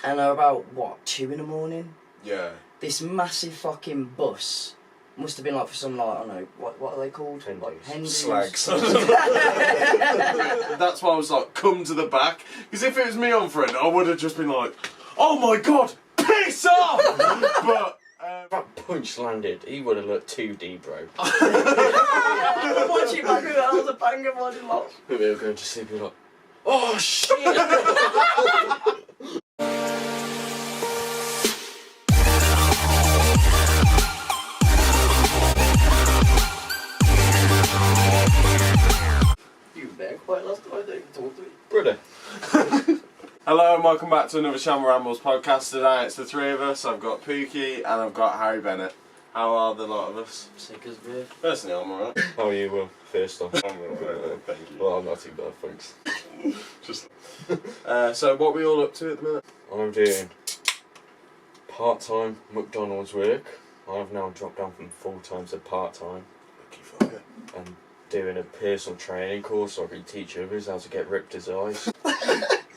And about, what, 2 in the morning? Yeah. This massive fucking bus must have been like for some, like, I don't know, what are they called? Hindus. Like Hindus. Slags. That's why I was like, come to the back. Because if it was me on front, I would have just been like, oh my god, piss off! But... If that punch landed, he would have looked 2D, bro. Watch it back with that was a banger body lock. We were going to sleep, we were like, oh shit! You were there quite last time, I didn't even talk to me. Brother. Hello and welcome back to another Shamble Rambles podcast. Today it's the three of us. I've got Pookie and I've got Harry Bennett. How are the lot of us? Sick as beer. Personally, I'm alright. How are you, Will? First off. I'm alright, thank you. Well, I'm not too bad, thanks. Just. So what are we all up to at the minute? I'm doing part-time McDonald's work. I've now dropped down from full-time to part-time. Lucky fucker. And doing a personal training course so I can teach others how to get ripped as eyes.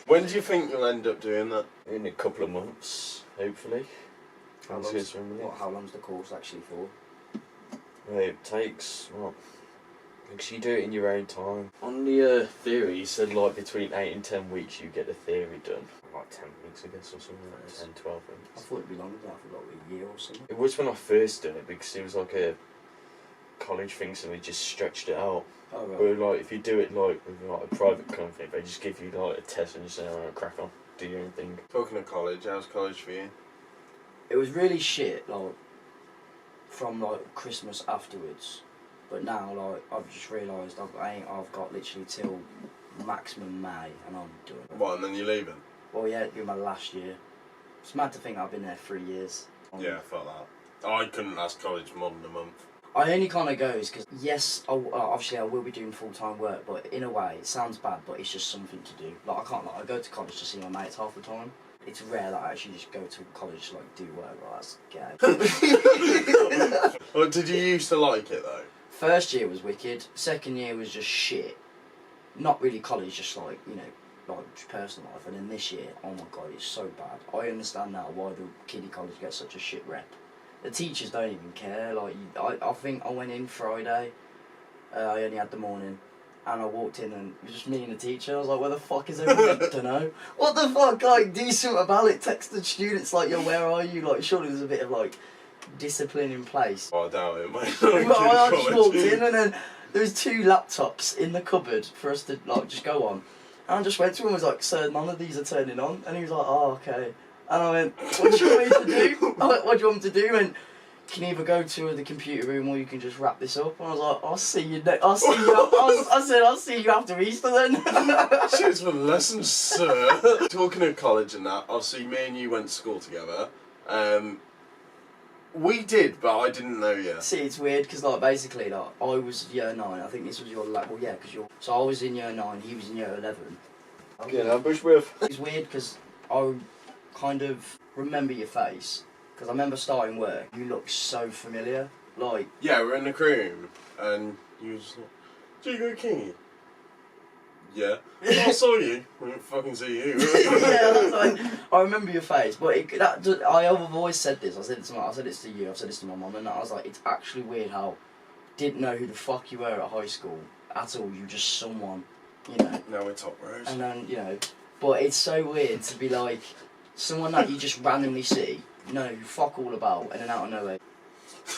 When do you think you'll end up doing that? In a couple of months, hopefully. How long's the course actually for? Well, it takes, because you do it in your own time. On the theory, you said like between 8 and 10 weeks you get the theory done. Like 10 weeks, I guess, or something like 10, 12 I weeks. thought it'd be longer than that, for like a year or something. It was when I first did it because it was like a college thing, so we just stretched it out. Oh, right. But like, if you do it like with like a private company, they just give you like a test and you say, alright, crack on, do your own thing. Talking of college, how's college for you? It was really shit, like, from like Christmas afterwards. But now, like, I've just realised I've got literally till maximum May, and I'm doing it. What, and then you're leaving? Well, yeah, it'll be my last year. It's mad to think I've been there 3 years. Yeah, fuck that. I couldn't last college more than a month. I only kind of goes because, yes, obviously I will be doing full-time work, but in a way, it sounds bad, but it's just something to do. Like, I can't, like, I go to college to see my mates half the time. It's rare that I actually just go to college to, like, do work. Like, that's gay. Well, did you used to like it, though? First year was wicked. Second year was just shit. Not really college, just, like, you know, like, just personal life. And then this year, oh my god, it's so bad. I understand now why the kiddie college gets such a shit rep. The teachers don't even care. Like, I think I went in Friday. I only had the morning, and I walked in and it was just me and the teacher. I was like, "Where the fuck is everyone?" I don't know. What the fuck? Like, do something about it. Text the students like, "Yo, where are you?" Like, surely there's a bit of like discipline in place. Oh, I doubt it, mate. But I just walked in and then there was 2 laptops in the cupboard for us to like just go on. And I just went to him and was like, "Sir, none of these are turning on." And he was like, "Oh, okay." And I went, "What do you want me to do?" I went, "What do you want me to do?" And can you either go to the computer room or you can just wrap this up. And I was like, "I'll see you. I said, "I'll see you after Easter then." Cheers for the lessons, sir. Talking of college and that, obviously me and you went to school together. We did, but I didn't know you. See, it's weird because like basically like I was year 9. I think this was your well, yeah, because you're. So I was in year 9. He was in year 11. Get ambushed with. It's weird because I kind of remember your face. Because I remember starting work, you look so familiar. Like, Yeah, we're in the crew room, and you was like, "Do you go Kingy?" Yeah. I saw you. I didn't fucking see you. yeah, that's like, I remember your face, but I've always said this. I said this to you. I've said this to my mum, and I was like, it's actually weird how didn't know who the fuck you were at high school at all. You were just someone, you know. Now we're top bros. And then but it's so weird to be like someone that you just randomly see, know fuck all about, and then out of nowhere.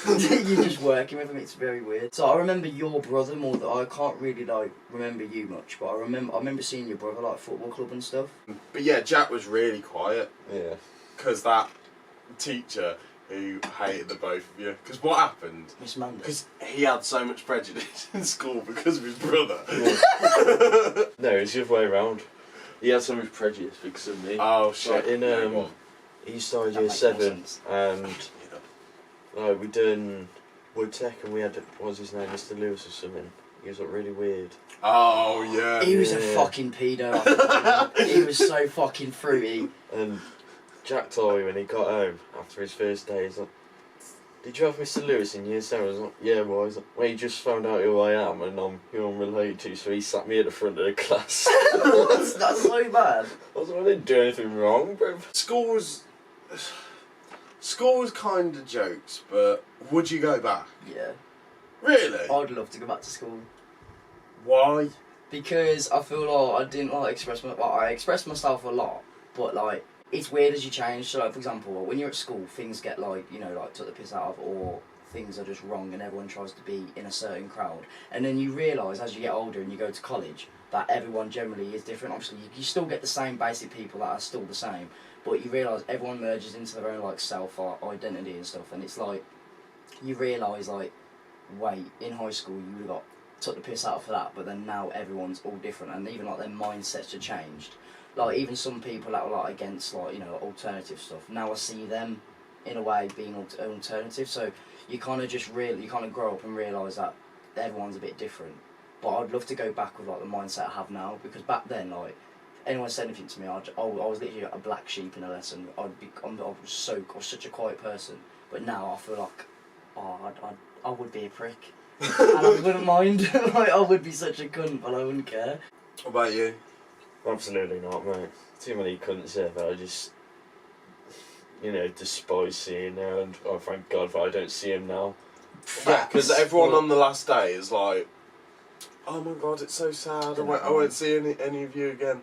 You're just working with him. It's very weird. So I remember your brother more than I can't really like remember you much, but I remember seeing your brother like football club and stuff. But yeah, Jack was really quiet. Yeah. Because that teacher who hated the both of you. Because what happened? Miss Mandy. Because he had so much prejudice in school because of his brother. Yeah. No, it's the other way around. He had so much prejudice because of me. Oh shit. Like he started year 7 and. Like, we done Wood Tech and we had, what was his name, Mr. Lewis or something. He was like really weird. Oh yeah. He was a fucking pedo. He was so fucking fruity. And Jack told me when he got home after his first day, he's like, Did you have Mr. Lewis in year 7? I was like, yeah, well, he's like, well, he just found out who I am and I'm who I'm related to, so he sat me at the front of the class. That's so bad. I was like, I didn't do anything wrong, bro. School was kind of jokes, but would you go back? Yeah. Really? I'd love to go back to school. Why? Because I feel like I didn't like express my. Well, I expressed myself a lot, but like it's weird as you change. So, like, for example, when you're at school, things get like like took the piss out of, or things are just wrong, and everyone tries to be in a certain crowd. And then you realise as you get older and you go to college that everyone generally is different. Obviously, you still get the same basic people that are still the same, but you realise everyone merges into their own like self identity and stuff. And it's like you realise like, wait, in high school you got took the piss out for that, but then now everyone's all different, and even like their mindsets are changed. Like even some people that were like against like alternative stuff, now I see them in a way being alternative. So you kind of grow up and realise that everyone's a bit different. But I'd love to go back with like the mindset I have now, because back then like anyone said anything to me, I was literally a black sheep in a lesson. I was such a quiet person, but now I feel like I would be a prick. And I wouldn't mind. Like, I would be such a cunt, but I wouldn't care. What about you? Absolutely not, mate. Too many cunts ever. I just, despise seeing now, and oh, thank God that I don't see him now. Yeah, because everyone on the last day is like, oh my God, it's so sad. I won't see any of you again.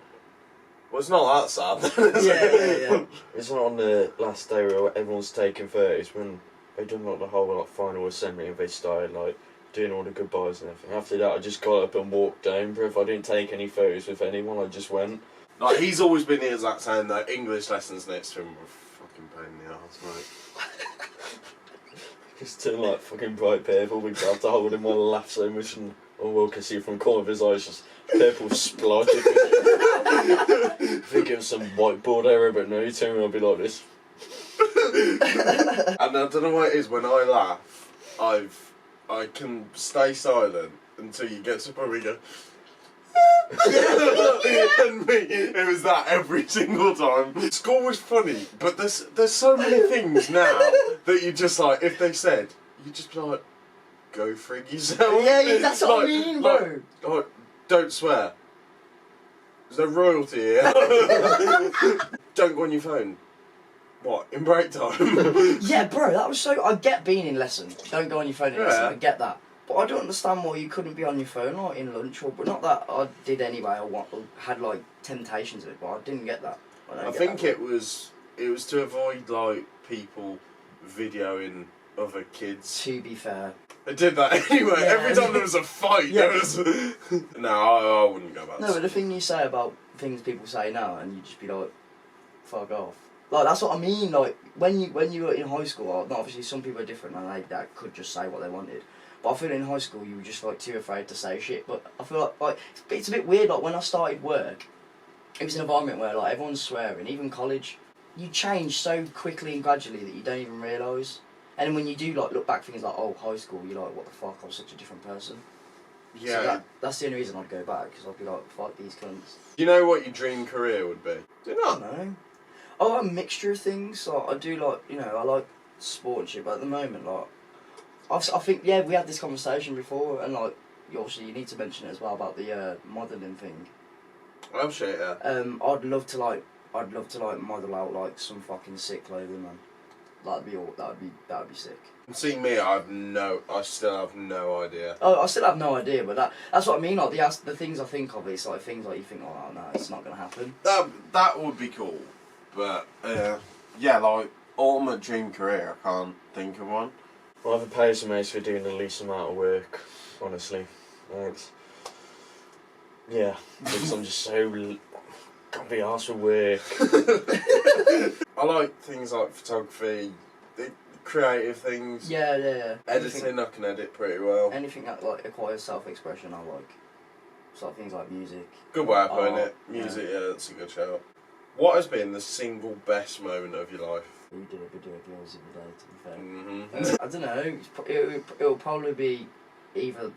Well, it's not that sad then, is it? Yeah. It's not on the last day where everyone's taking photos, when they done like the whole like final assembly and they started like doing all the goodbyes and everything. After that, I just got up and walked down, bro. If I didn't take any photos with anyone, I just went. Like, he's always been the exact same, though. English lessons next to him were fucking pain in the arse, mate. Just turn like fucking bright purple. We got to hold him on laugh so much, and all we can see from the corner of his eyes just purple splodge. I think it was some whiteboard error, but no, you tell me I'll be like this. And I don't know what it is, when I laugh, I can stay silent until you get to a point where you go, and me, it was that every single time. School was funny, but there's so many things now that you just like, if they said, you just be like, go frig yourself. Yeah, that's what I mean, bro. Like, don't swear. There's no royalty here. Don't go on your phone. What, in break time? Yeah, bro, that was so. I get being in lesson. Don't go on your phone in lesson. I get that. But I don't understand why you couldn't be on your phone like in lunch, but not that I did anyway. I had like temptations of it, but I didn't get that. I think it was to avoid like people videoing other kids. To be fair, I did that anyway. Yeah. Every time there was a fight, there was. No, I wouldn't go back. No, but the thing you say about things people say now, and you just be like, fuck off. Like, that's what I mean. Like, when you were in high school, obviously some people are different, and they could just say what they wanted. But I feel in high school you were just like too afraid to say shit. But I feel like it's a bit weird. Like when I started work, it was an environment where like everyone's swearing. Even college, you change so quickly and gradually that you don't even realise. And then when you do like look back, things like high school, you're like, what the fuck? I was such a different person. Yeah. So that's the only reason I'd go back, because I'd be like, fuck these cunts. Do you know what your dream career would be? Do you I not? don't know. I like a mixture of things. Like, I do like, I like sport and shit, but at the moment, like, I think, yeah, we had this conversation before, and like, obviously you need to mention it as well about the modelling thing. Oh shit, yeah. I'd love to model out like some fucking sick clothing, man. That'd be sick. See me, I still have no idea. Oh, I still have no idea, but that's what I mean. Like the things I think of, it's like things like you think, oh no, it's not gonna happen. That would be cool, but yeah, like ultimate dream career, I can't think of one. Well, I've paid some mates for doing the least amount of work, honestly. Yeah, because I'm just so can't be arsed for work. I like things like photography, the creative things. Yeah. Editing, I can edit pretty well. Anything that like acquires self-expression, I like. So things like music. Good way of putting art, it. Music, yeah, that's a good shout. What has been the single best moment of your life? You did a video of yours the other day, to be fair. Mm-hmm. I don't know. It'll probably be either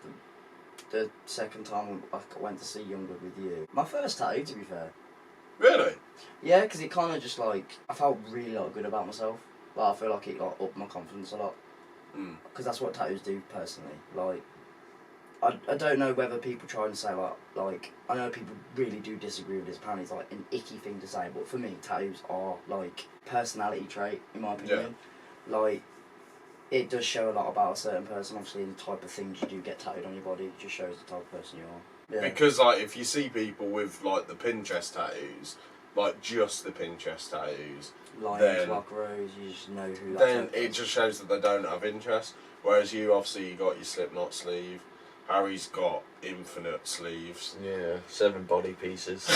the second time I went to see Youngblood with you. My first tattoo, to be fair. Really? Yeah, because it kind of just like I felt really good about myself. Like I feel like it like upped my confidence a lot. because that's what tattoos do personally. Like, I don't know whether people try and say like I know people really do disagree with this. Apparently, it's like an icky thing to say, but for me, tattoos are like personality trait in my opinion. Yeah. Like, it does show a lot about a certain person. Obviously, the type of things you do get tattooed on your body, it just shows the type of person you are. Yeah. Because like if you see people with like the Pinterest tattoos, like just the Pinterest tattoos, Lions, Black Rose, you just know who that then it just shows that they don't have interest. Whereas you obviously got your Slipknot sleeve. Harry's got infinite sleeves. Yeah, 7 body pieces.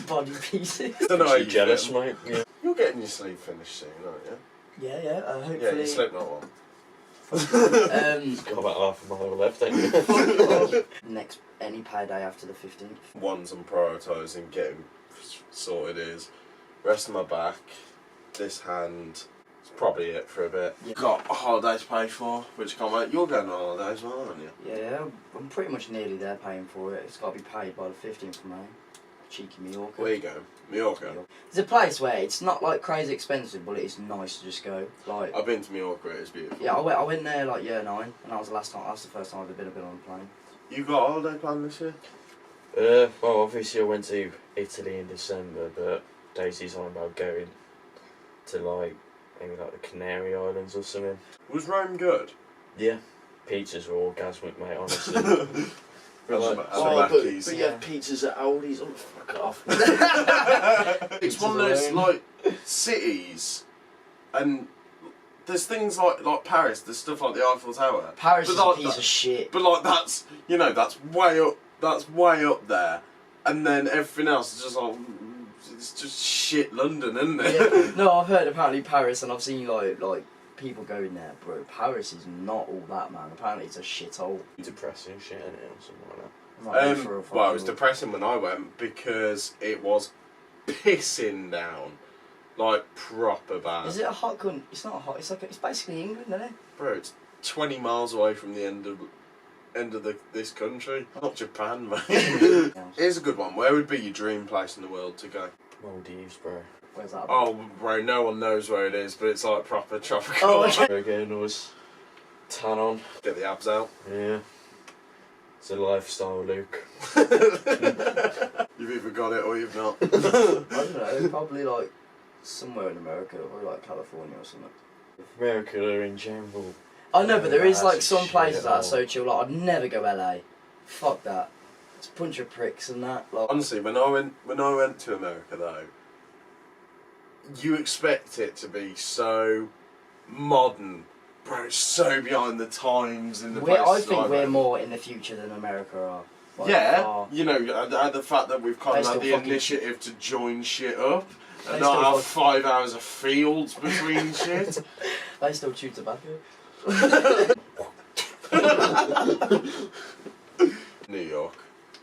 Body pieces. I don't know how you jealous, mate. Yeah. You're getting your sleeve finished soon, aren't you? Yeah. Hopefully. Yeah, your Slipknot one. Got about half a mile left, ain't you? Next, any payday after the 15th. Ones I'm prioritising getting sorted is rest of my back, this hand. It's probably it for a bit. Yeah. Got a holiday to pay for, which can't wait. You're going on holiday as well, aren't you? Yeah, I'm pretty much nearly there paying for it. It's got to be paid by the 15th of May. Cheeky Mallorca. Where you going? Mallorca. There's a place where it's not like crazy expensive, but it's nice to just go. Like, I've been to Mallorca. It's beautiful. yeah, I went there like year 9, and that was the last time. That's the first time I've been on a plane. You got a holiday plan this year? Well, obviously I went to Italy in December, but Daisy's on about going to like maybe like the Canary Islands or something. Was Rome good? Yeah, pizzas were orgasmic, mate. Honestly. But you have pizzas at Aldi's. Oh, fuck off. It's one of those like cities, and there's things like Paris. There's stuff like the Eiffel Tower. Paris but is like, a piece of shit. But like that's that's way up. That's way up there, and then everything else is just like it's just shit London, isn't it? Yeah. No, I've heard apparently Paris, and I've seen like people going there, bro. Paris is not all that, man. Apparently it's a shithole. Depressing shit, isn't it, or something like that. Well, it was depressing when I went because it was pissing down, like proper bad. Is it a hot country? It's not hot. It's basically England, isn't it? Bro, it's 20 miles away from the end of this country. Not Japan, mate. Here's a good one. Where would be your dream place in the world to go? Maldives, bro. Where's that? Oh, bro, no one knows where it is, but it's like proper tropical. Oh, okay. Again, was tan on. Get the abs out. Yeah. It's a lifestyle, Luke. You've either got it or you've not. I don't know. Probably like somewhere in America, or like California or something. America in general. I know, but there is like some shit, places that are so chill. Like, I'd never go LA. Fuck that. It's a bunch of pricks and that. Like, Honestly, when I went to America though, you expect it to be so modern, bro. It's so behind the times in the places I think we're went. more in the future than America are. Like, Yeah, you know, the fact that we've kind of had the initiative to join shit up and not have 5 hours of fields between shit. They still chew tobacco. New York.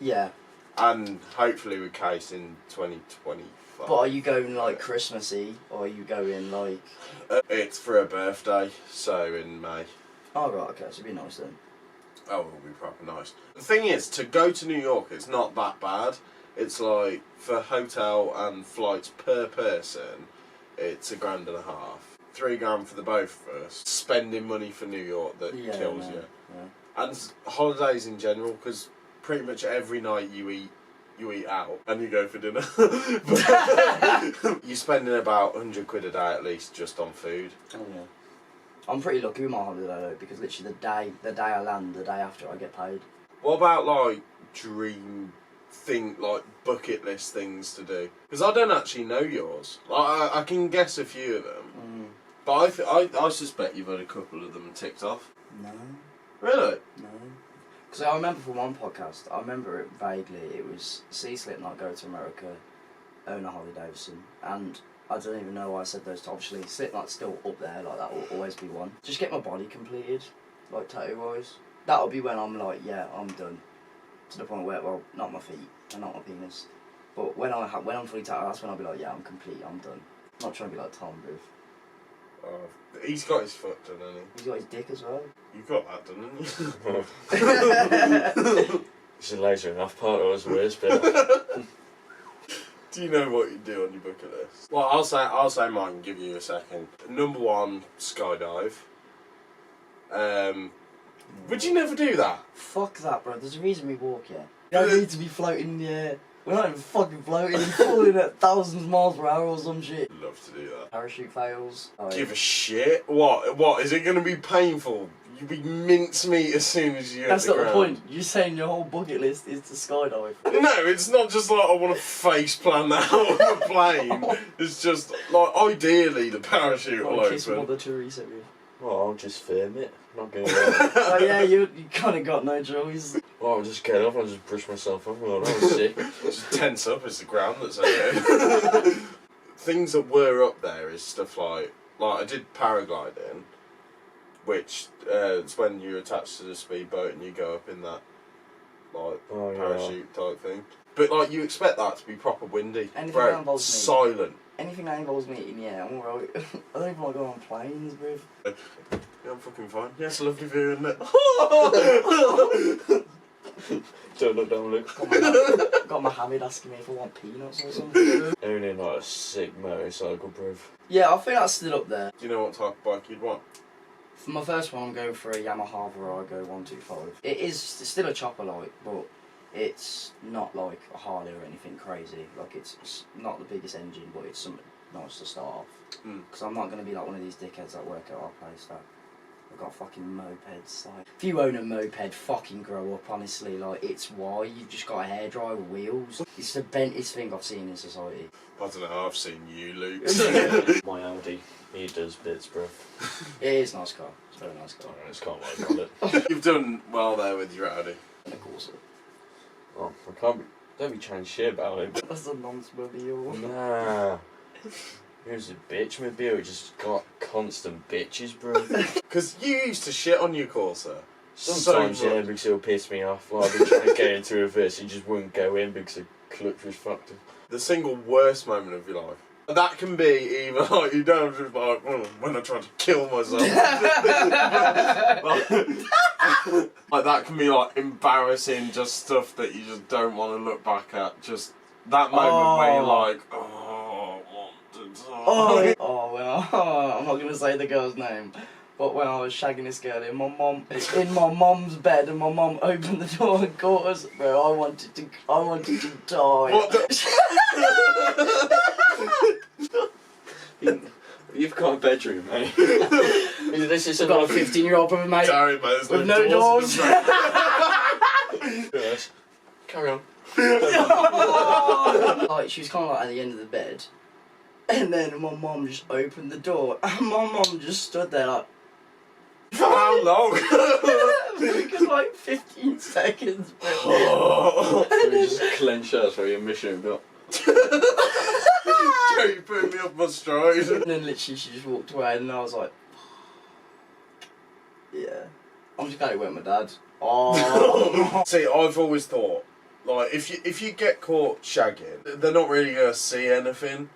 Yeah. And hopefully with Case in 2025. But are you going like Christmassy, or are you going like... It's for her birthday, so in May. Oh right, okay, so it'd be nice then. Oh, it'll be proper nice. The thing is, to go to New York, it's not that bad. It's like, for hotel and flights per person, it's $1,500. $3,000 for the both of us. Spending money for New York that kills you. Yeah. And holidays in general, because pretty much every night you eat out and you go for dinner. You're spending about £100 a day at least just on food. Oh yeah. I'm pretty lucky with my holiday though, because literally the day I land, the day after I get paid. What about like like bucket list things to do? Because I don't actually know yours. Like, I can guess a few of them, but I suspect you've had a couple of them ticked off. No. Really? No. Because I remember from one podcast, I remember it vaguely. It was see Slipknot go to America, own a Harley Davidson, and I don't even know why I said those. Obviously, Slipknot's still up there. Like that will always be one. Just get my body completed, like tattoo wise. That'll be when I'm like, yeah, I'm done. To the point where, well, not my feet and not my penis, but when I'm fully tattooed, that's when I'll be like, yeah, I'm complete. I'm done. I'm not trying to be like Tom Booth. Oh, he's got his foot done, hasn't he? He's got his dick as well. You got that done, haven't you? It's a laser enough part, or was the worst bit. Do you know what you do on your bucket list? Well, I'll say mine. Give you a second. Number 1, skydive. Would you never do that? Fuck that, bro. There's a reason we walk here. You don't need to be floating in the air. We're not even fucking floating. We're falling at thousands of miles per hour or some shit. Love to do that. Parachute fails. Oh, Give a shit. What? Is it going to be painful? You'll be mincemeat as soon as you hit That's the not ground. the point. You're saying your whole bucket list is to skydive. No, it's not just like I want to face plan out of a plane. It's just like ideally the parachute will Kiss open. Mother Teresa with. Well, I'll just film it. Not going to. Oh yeah, you kind of got no choice. Well, I'll just get off. I'll just brush myself off. Well, that was sick. Just tense up as the ground that's okay. Things that were up there is stuff like I did paragliding, which it's when you're attached to the speedboat and you go up in that like parachute type thing. But like you expect that to be proper windy. Anything Bro, that involves me. silent. Anything that involves me in the air, I'm alright. I don't even like going on planes, bro. Yeah, I'm fucking fine. Yeah, it's a lovely view, isn't it? Don't look, don't look. Got my Hamid asking me if I want peanuts or something. Only like a sick motorcycle, bruv. Yeah, I think that's still up there. Do you know what type of bike you'd want? For my first one, I'm going for a Yamaha Virago 125. It is still a chopper light, but it's not like a Harley or anything crazy. Like it's not the biggest engine, but it's something nice to start off. Because I'm not going to be like one of these dickheads that work at our place that I've got fucking mopeds. Like, if you own a moped, fucking grow up. Honestly, like it's why you've just got a hairdryer with wheels. It's the bentest thing I've seen in society. I don't know. I've seen you, Luke. My Audi, he does bits, bruv. It is a nice car. It's a very nice car. I just can't wait on it. You've done well there with your Audi. And of course, Oh, I can't be. Don't be chatting shit about it. that's a non-mobile. Nah. Here's a bitch mobile. It just got constant bitches, bro. Because you used to shit on your Corsa. Sometimes, So yeah, much. because it'll piss me off. Like, I've been trying to get into reverse, he just wouldn't go in because the clutch was fucked up. The single worst moment of your life. That can be either like you don't just like when I tried to kill myself. Like that can be like embarrassing, just stuff that you just don't want to look back at. Just that moment where you're like, oh, I want to die. I'm not gonna say the girl's name, but when I was shagging this girl in my mom's bed, and my mom opened the door and caught us, bro, I wanted to die. What the? You've got a bedroom, mate. This is I've got a 15-year-old brother, mate, Sorry, mate, there's with no doors. Yes. Carry on. Like she was kind of like at the end of the bed, and then my mom just opened the door, and my mom just stood there like. For how long? Because like 15 seconds, bro. You just clench out for your mission got. You put me up my stride. And then literally she just walked away, and I was like, yeah. I'm just glad it went with my dad. Oh. See, I've always thought, like, if you get caught shagging, they're not really gonna see anything.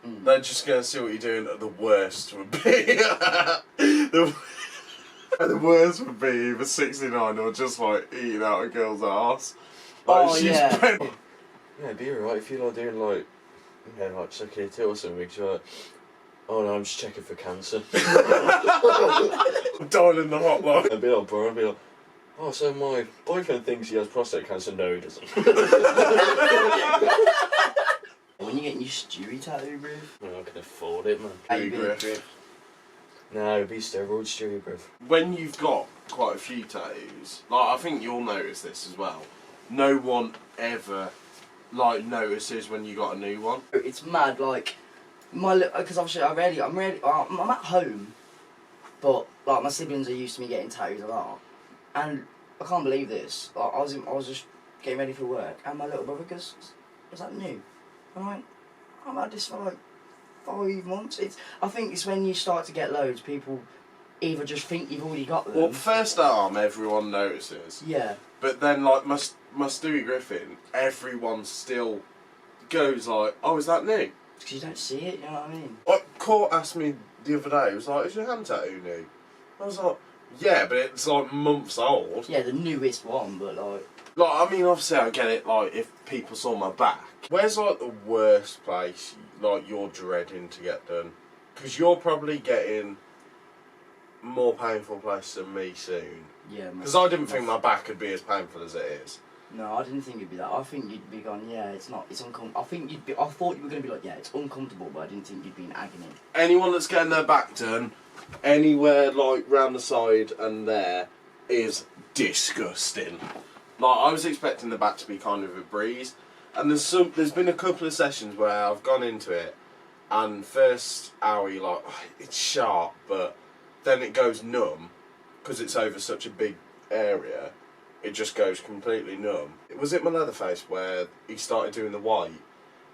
They're just gonna see what you're doing. The worst would be the worst would be either 69 or just like eating out a girl's ass. Like, Oh, she's yeah. pregnant. Yeah, it'd be alright if you're like doing like, you know, like sucking a tit or something. You're like, oh no, I'm just checking for cancer. Dialing the hotline. I'd be like, bro, I'd be like, oh, so my boyfriend thinks he has prostate cancer. No, he doesn't. When you get your Stewie tattoo, bro. No, I can afford it, man. How you been, Griff. Griff? No, it'd be steroid Stewie, bro. When you've got quite a few tattoos, like I think you'll notice this as well. No one ever like notices when you got a new one. It's mad, like because obviously I'm at home, but like my siblings are used to me getting tattoos a lot, and I can't believe this. Like, I was just getting ready for work, and my little brother goes, "Is that new?" And I went, "I've had this for like 5 months." I think it's when you start to get loads, people either just think you've already got them. Well, first arm everyone notices, Yeah. but then like my Stewie Griffin, everyone still goes like, "Oh, is that new?" Because you don't see it, you know what I mean? Like Court asked me the other day, he was like, "Is your hand tattoo new?" I was like, "Yeah, but it's like months old." Yeah, the newest one, but like. Like, I mean, obviously I get it, like, if people saw my back. Where's, like, the worst place, like, you're dreading to get done? Because you're probably getting more painful place than me soon. Yeah. Because I didn't think my back would be as painful as it is. No, I didn't think it'd be that. I think you'd be going, yeah, it's not, it's uncomfortable. I thought you were going to be like, yeah, it's uncomfortable, but I didn't think you'd be in agony. Anyone that's getting their back done, anywhere like round the side and there, is disgusting. Like, I was expecting the back to be kind of a breeze, and there's been a couple of sessions where I've gone into it, and first hour you're like, oh, it's sharp, but then it goes numb, because it's over such a big area. It just goes completely numb. Was it my Leatherface where he started doing the white,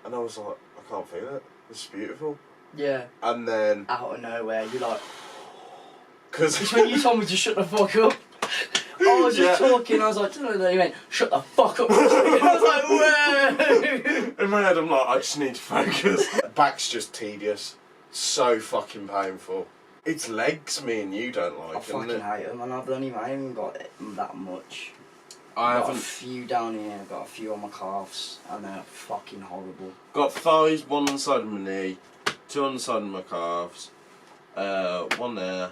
and I was like, I can't feel it. This is beautiful. Yeah. And then out of nowhere, you're like, because it's when you told me to shut the fuck up. I was just talking. I was like, then he went, shut the fuck up. I was like, whoa. In my head, I'm like, I just need to focus. Back's just tedious. So fucking painful. It's legs me and you don't like, I fucking isn't it? hate them, and I haven't got that much. I I've got a haven't few down here, I've got a few on my calves, and they're fucking horrible. got thighs, one on the side of my knee, two on the side of my calves, one there,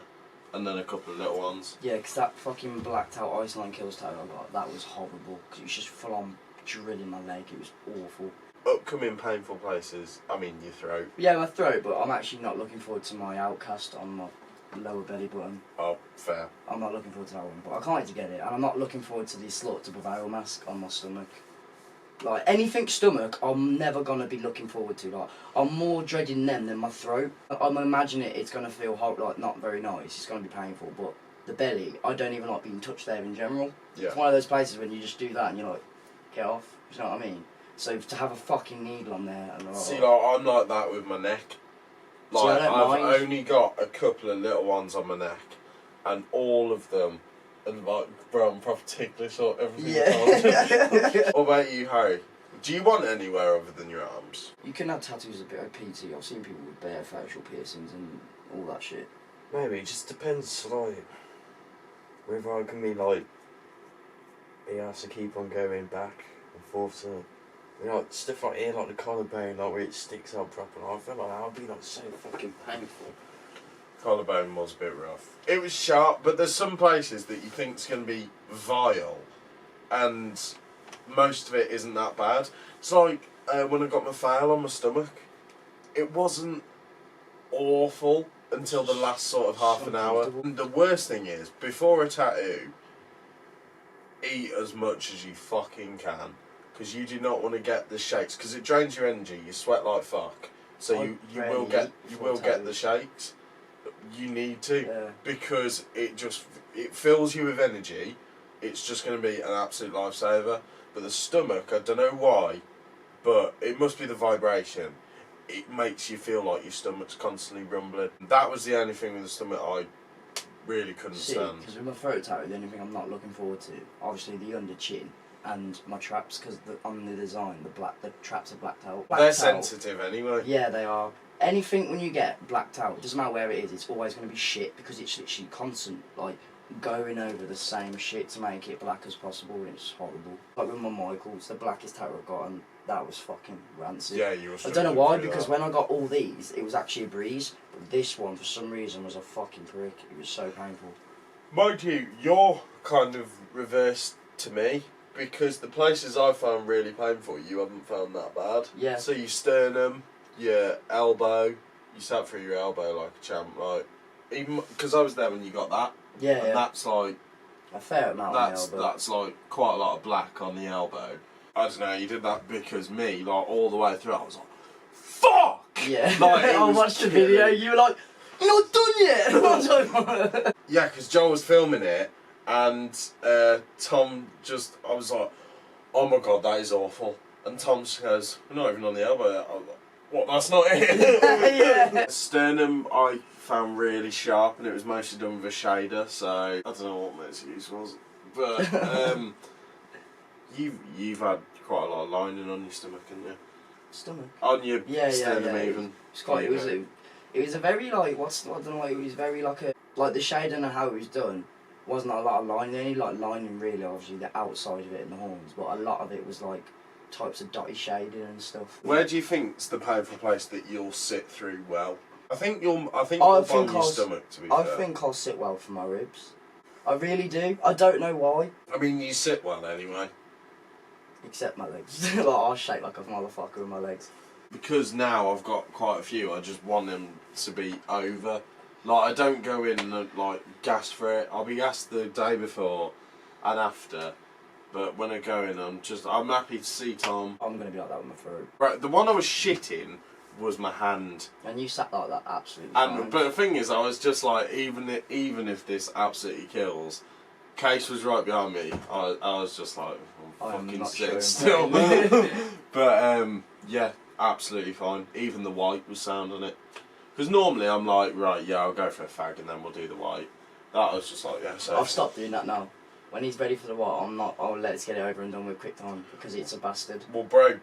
and then a couple of little ones. Yeah, because that fucking blacked out Iceland kills toe I got, that was horrible, because it was just full on drilling my leg, it was awful. Upcoming painful places, I mean your throat. Yeah, my throat, but I'm actually not looking forward to my outcast on my lower belly button. Oh, fair. I'm not looking forward to that one, but I can't wait to get it, and I'm not looking forward to the Slut to Prevail mask on my stomach. Like, anything stomach, I'm never going to be looking forward to. Like, I'm more dreading them than my throat. I'm imagining it's going to feel like not very nice, it's going to be painful, but the belly, I don't even like being touched there in general. Yeah. It's one of those places when you just do that and you're like, get off, you know what I mean? So to have a fucking needle on there and See, like, I'm like that with my neck. Like, See, I don't I've mind. only got a couple of little ones on my neck, and all of them, and like, bro, I'm proper ticklish or everything. Yeah. What about you, Harry? Do you want anywhere other than your arms? You can have tattoos a bit of PT. I've seen people with bare facial piercings and all that shit. Maybe it just depends, like, whether I can be like, be asked to keep on going back and forth to, you know, stuff like here, like the collarbone, like where it sticks out properly. I feel like that would be like so fucking painful. Collarbone was a bit rough. It was sharp, but there's some places that you think's going to be vile, and most of it isn't that bad. It's like when I got my fail on my stomach. It wasn't awful until the last sort of half an hour. And the worst thing is, before a tattoo, eat as much as you fucking can, because you do not want to get the shakes, because it drains your energy. You sweat like fuck, so you will get the shakes. You need to, Yeah. because it fills you with energy. It's just going to be an absolute lifesaver. But the stomach, I don't know why, but it must be the vibration. It makes you feel like your stomach's constantly rumbling. That was the only thing with the stomach I really couldn't stand. Because with my throat tattoo, the only thing I'm not looking forward to, obviously the under chin and my traps, because on the design, the traps are blacked out. They're sensitive anyway. Yeah, they are. Anything when you get blacked out, it doesn't matter where it is, it's always going to be shit, because it's literally constant, like, going over the same shit to make it black as possible, and it's horrible. Like with my Michael, it's the blackest tattoo I've got, and that was fucking rancid. Yeah, you were. I don't know why, because when I got all these, it was actually a breeze, but this one, for some reason, was a fucking prick. It was so painful. Mind you, you're kind of reversed to me, because the places I found really painful, you haven't found that bad. Yeah. So your sternum, your elbow, you sat through your elbow like a champ, like, even, because I was there when you got that. Yeah, and yeah. that's like, A fair amount on the elbow. that's like quite a lot of black on the elbow. I don't know, you did that because me, like, all the way through, I was like, fuck! Yeah. Like, it I was watched the killing. video, you were like, you're not done yet! I was like, Yeah, because Joel was filming it, and Tom just, I was like, oh my god, that is awful. And Tom just goes, we're not even on the elbow yet. I was like, what, that's not it? Yeah. Sternum I found really sharp, and it was mostly done with a shader, so I don't know what my excuse was. But you've had quite a lot of lining on your stomach, haven't you? Stomach. On your Yeah, sternum yeah. even. It's quite, it was a very, like, I don't know, it was very like the shade and how it was done, wasn't a lot of lining, only like lining really, obviously the outside of it and the horns, but a lot of it was like types of dotty shading and stuff. Where do you think's the painful place that you'll sit through well? I think you'll I find think your I'll- stomach, to be I fair. think I'll sit well for my ribs. I really do. I don't know why. I mean, you sit well anyway. Except my legs. Like, I shake like a motherfucker with my legs. Because now I've got quite a few, I just want them to be over. Like, I don't go in and, like, gas for it. I'll be gassed the day before and after. But when I go in, I'm happy to see Tom. I'm going to be like that with my throat. Right, the one I was shitting was my hand. And you sat like that absolutely And fine. but the thing is, I was just like, even if this absolutely kills, Case was right behind me. I was just like, I'm fucking not sit sure still. in But yeah, absolutely fine. Even the white was sound on it. Because normally I'm like, right, yeah, I'll go for a fag and then we'll do the white. That was just like, yeah. So I've stopped doing that now. When he's ready for the white, I'm not. Oh, let's get it over and done with quick time because it's a bastard. Well, bro,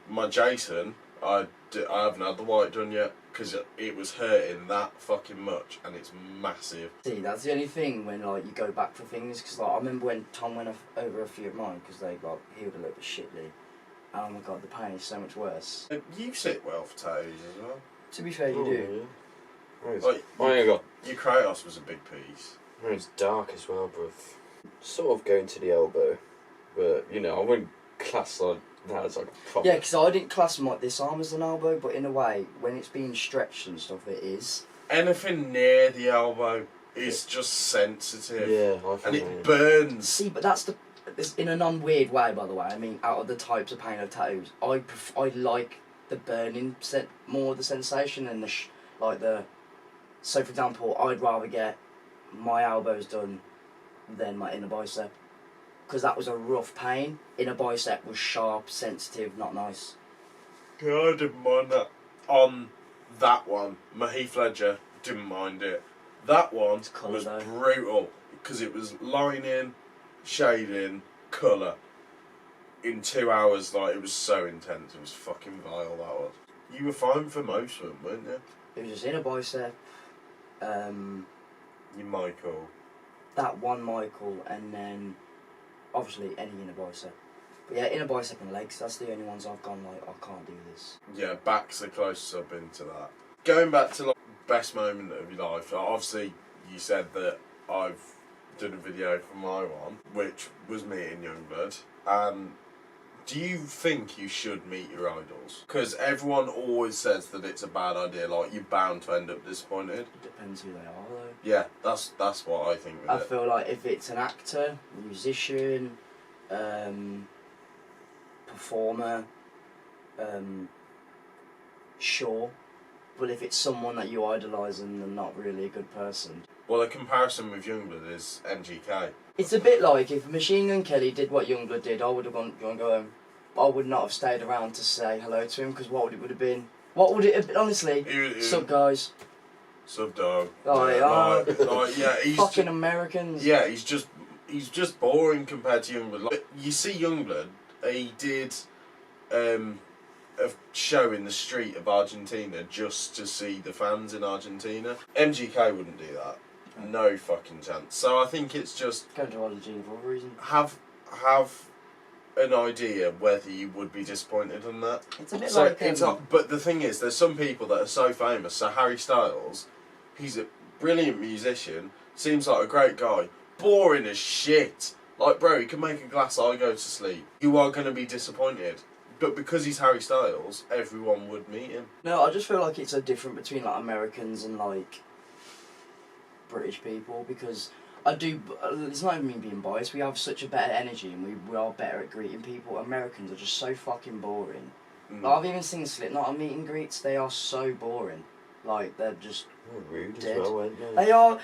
my Jason, I haven't had the white done yet because it was hurting that fucking much and it's massive. See, that's the only thing when like you go back for things because like I remember when Tom went over a few of mine because they like healed a little bit shitly. And oh my god, the pain is so much worse. You sit well for tattoos as well. To be fair, you do. Yeah. Like, I ain't got. your Kratos was a big piece. It's dark as well, bruv. Sort of going to the elbow, but you know, I wouldn't class like that as like a proper. Yeah, because I didn't class like this arm as an elbow, but in a way, when it's being stretched and stuff, it is. Anything near the elbow is just sensitive. Yeah, I And think. it burns. See, but that's the. It's in a non-weird way, by the way. I mean, out of the types of pain of tattoos, I like the burning more the sensation and the. So, for example, I'd rather get my elbows done than my inner bicep, because that was a rough pain. Inner bicep was sharp, sensitive, not nice. Yeah, I didn't mind that. On that one, my Heath Ledger didn't mind it. That one colour, was though. brutal because it was lining, shading, colour. In 2 hours, like it was so intense. It was fucking vile. That was. You were fine for most of them, weren't you? It was just inner bicep, You Michael. that one Michael, and then obviously any inner bicep. But yeah, inner bicep and legs, that's the only ones I've gone like, I can't do this. Yeah, back's the closest I've been to that. Going back to like best moment of your life, obviously you said that I've done a video for my one, which was meeting Youngblood. And do you think you should meet your idols? Because everyone always says that it's a bad idea, like you're bound to end up disappointed. It depends who they are though. Yeah, that's what I think with I it. feel like if it's an actor, musician, performer, sure. But if it's someone that you idolise and they're not really a good person. Well, a comparison with Youngblood is MGK. It's a bit like if Machine Gun Kelly did what Youngblood did, I would have gone go home. I would not have stayed around to say hello to him because what would it have been? What would it have been? Honestly, sup guys? Sub dog. Oh, Yeah, he's fucking Americans. Yeah, he's just boring compared to Youngblood. Like, you see Youngblood, he did a show in the street of Argentina just to see the fans in Argentina. MGK wouldn't do that. No fucking chance. So I think it's just Going to Argentina for a reason. have an idea whether you would be disappointed in that. It's a bit So like it's not, but the thing is, there's some people that are so famous. So Harry Styles, he's a brilliant musician, seems like a great guy, boring as shit. Like, bro, he can make a glass eye go to sleep. You are going to be disappointed. But because he's Harry Styles, everyone would meet him. No, I just feel like it's a difference between like Americans and like British people because I do. It's not even me being biased. We have such a better energy and we are better at greeting people. Americans are just so fucking boring. Mm. Like, I've even seen Slipknot on meet and greets. They are so boring. Like they're just Rude dead. as well, weren't They are.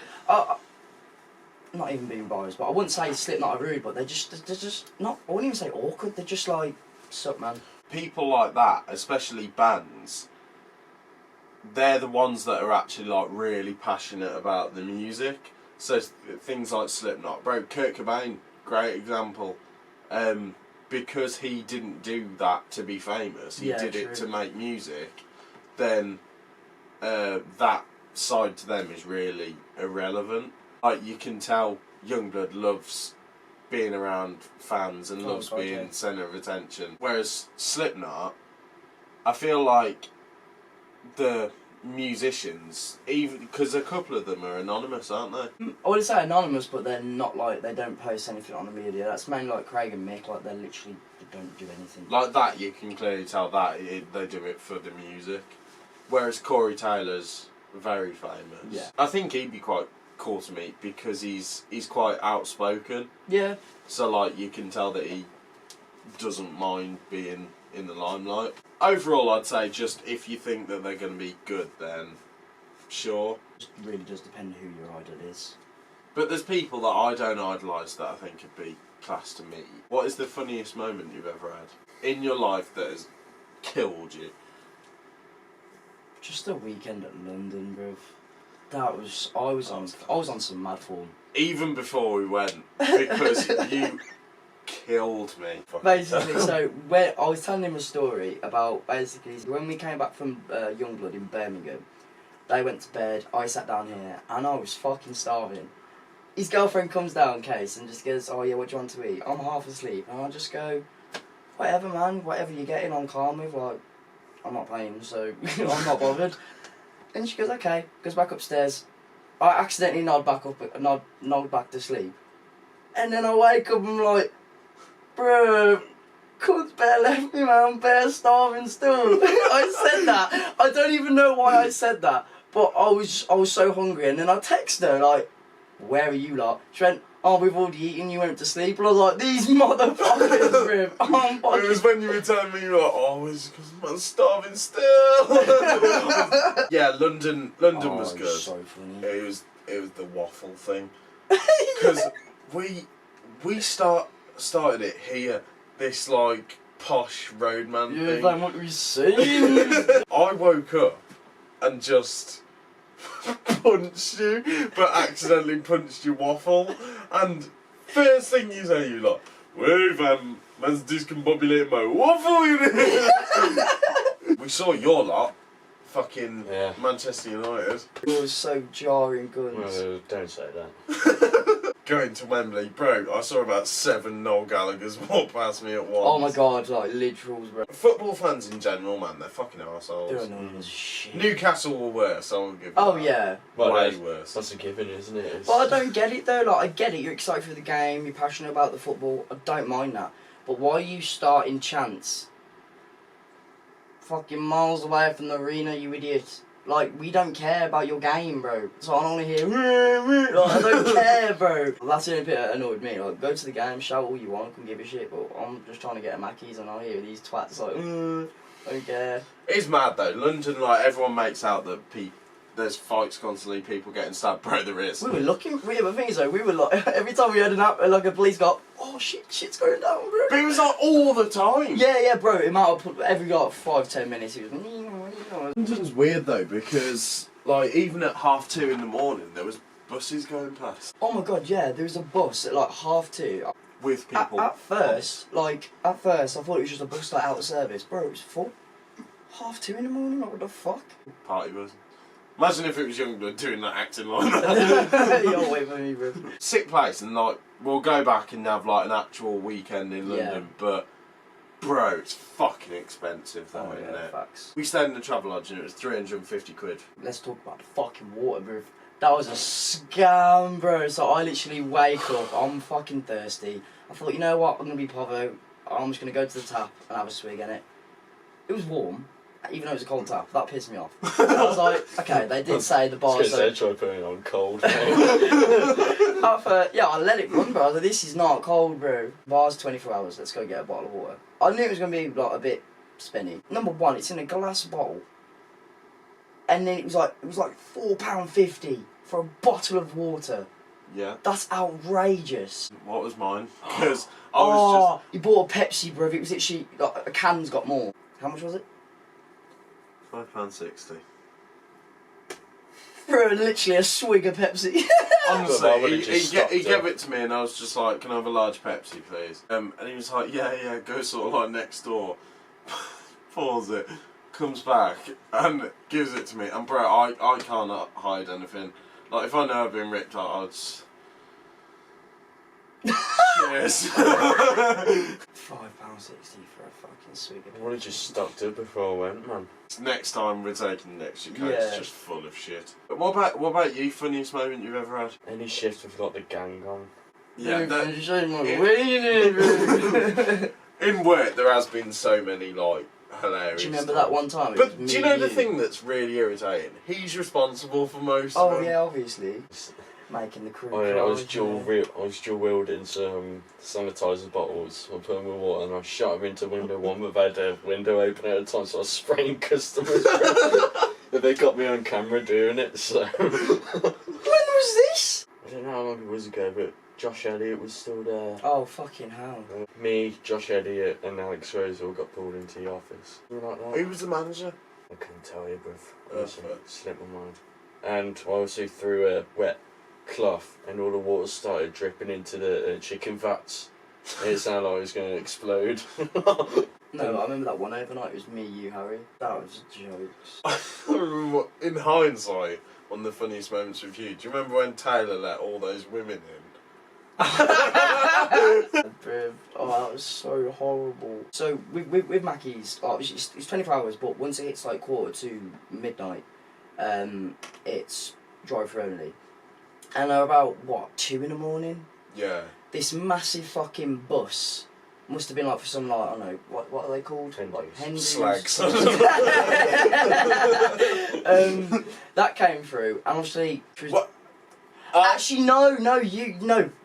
Not even being biased, but I wouldn't say Slipknot are rude, but they're just not. I wouldn't even say awkward. They're just like, sup, man. People like that, especially bands, they're the ones that are actually like really passionate about the music. So things like Slipknot, bro, Kurt Cobain, great example. Because he didn't do that to be famous, he did it to make music. Then that side to them is really irrelevant. Like you can tell, Youngblood loves being around fans and loves being centre of attention. Whereas Slipknot, I feel like the musicians, even because a couple of them are anonymous, aren't they? I would say anonymous, but they're not like, they don't post anything on the media. That's mainly like Craig and Mick, like they don't do anything. Like that, you can clearly tell that they do it for the music. Whereas Corey Taylor's very famous. Yeah. I think he'd be quite cool to meet because he's quite outspoken. Yeah. So like you can tell that he doesn't mind being in the limelight. Overall, I'd say just if you think that they're going to be good, then sure. It really does depend who your idol is. But there's people that I don't idolise that I think could be class to meet. What is the funniest moment you've ever had in your life that has killed you? Just a weekend at London, bruv. That was I was on some mad form. Even before we went, because you killed me. Basically, so when I was telling him a story about basically when we came back from Youngblood in Birmingham, they went to bed. I sat down here and I was fucking starving. His girlfriend comes down, Case, and just goes, "Oh yeah, what do you want to eat?" I'm half asleep, and I just go, "Whatever, man. Whatever you're getting, I'm calm with. Like, I'm not paying, so I'm not bothered." And she goes, "Okay." Goes back upstairs. I accidentally nod back to sleep, and then I wake up and I'm like, "Bro, cunt's bare left me, man. I'm bare starving still." I said that. I don't even know why I said that, but I was so hungry, and then I text her like, "Where are you lot?" She went, "Oh, we've already eaten, you went to sleep." And I was like, "These motherfuckers, Rib." It was when you were telling me, you were like, "Oh, it's because I'm starving still." Yeah, London was good. So funny. It was the waffle thing. Because we started it here, this like posh roadman thing. Yeah, what we seen. I woke up and just punched you, but accidentally punched your waffle. And first thing you say, you're like, "Wait, man's discombobulating my waffle." We saw your lot, fucking Manchester United. It was so jarring, guns. Well, don't say that. Going to Wembley, bro, I saw about 7 Noel Gallaghers walk past me at once. Oh my god, like literals, bro. Football fans in general, man, they're fucking arseholes. They're annoying as shit. Newcastle were worse, I'll give you Oh that. yeah. Well, way worse. That's a given, isn't it? It's... But I don't get it though, like I get it, you're excited for the game, you're passionate about the football, I don't mind that. But why are you starting chants fucking miles away from the arena, you idiot? Like, we don't care about your game, bro. So I don't want to hear, like, I don't care, bro. That's the only bit that annoyed me. Like, go to the game, shout all you want, can give a shit, but I'm just trying to get a Mackies and I hear these twats like, don't care. It's mad though, London, like, everyone makes out that there's fights constantly, people getting stabbed, bro, there is. We were looking, the thing is though, we were like, every time we heard like a police got, "Oh shit's going down, bro." But it was like all the time. Yeah, bro, it might have put every like 5-10 minutes, he was London's weird though, because like even at 2:30 in the morning there was buses going past. Oh my god, yeah, there was a bus at like 2:30. With people. At first, I thought it was just a bus like out of service. Bro, it was full. 2:30 in the morning, like what the fuck? Party bus. Imagine if it was Youngblood doing that acting like that. You're wait for me, bro. Sick place, and like we'll go back and have like an actual weekend in London, but bro, it's fucking expensive though, isn't it? Facts. We stayed in the travel lodge and it was 350 quid. Let's talk about the fucking water, bro. That was a scam, bro. So I literally wake up, I'm fucking thirsty. I thought, you know what, I'm gonna be povo. I'm just gonna go to the tap and have a swig in it. It was warm, even though it was a cold tap. That pissed me off. I was like, okay, they did say the bar's I try putting it on cold. yeah, I let it run, bro. I was like, this is not cold, bro. Bar's 24 hours. Let's go get a bottle of water. I knew it was gonna be like a bit spinny. Number one, it's in a glass bottle, and then it was like £4.50 for a bottle of water. Yeah. That's outrageous. What was mine? Because I was you bought a Pepsi, bro. It was literally like a can's got more. How much was it? just £5.60. Bro, literally a swig of Pepsi. Honestly, he gave it to me and I was just like, "Can I have a large Pepsi, please?" And he was like, yeah, go sort of like next door. Pours it, comes back and gives it to me. And bro, I can't hide anything. Like, if I know I've been ripped out, I'll just... Cheers. £5.60 for a fucking swig of I would have just stocked up before I went, man. Next time we're taking the extra coke, Yeah. it's just full of shit. But what about you? Funniest moment you've ever had? Any shift with like the gang on. Yeah. that, In work, there has been so many like hilarious. do you remember times. that one time? It But was do you me know and the thing that's really irritating? He's responsible for most of Oh them. yeah, obviously. Making the crew. I was cry, dual wielding some sanitizer bottles. I put them with water and I shot them into window one, but they had a window open at a time, so I was spraying customers. But they got me on camera doing it, so. When was this? I don't know how long it was ago, but Josh Elliott was still there. Oh fucking hell. Me, Josh Elliott, and Alex Rose all got pulled into the office. Something like that. Who was the manager? I couldn't tell you, bruv. Oh, Honestly, fair. it slipped my mind. And I also threw a wet cloth, and all the water started dripping into the chicken vats. And it sounded like it was going to explode. No, I remember that one overnight. It was me, you, Harry. That was jokes. I remember, in hindsight, one of the funniest moments with you. Do you remember when Taylor let all those women in? Bruv. Oh, that was so horrible. So with Mackey's, it's 24 hours, but once it hits like 1:45, it's drive-through only. And they're about what 2 in the morning. Yeah. This massive fucking bus must have been like for some like I don't know what are they called? Hendies. Like Hendies. Slags. That came through, and obviously. What? Actually, no.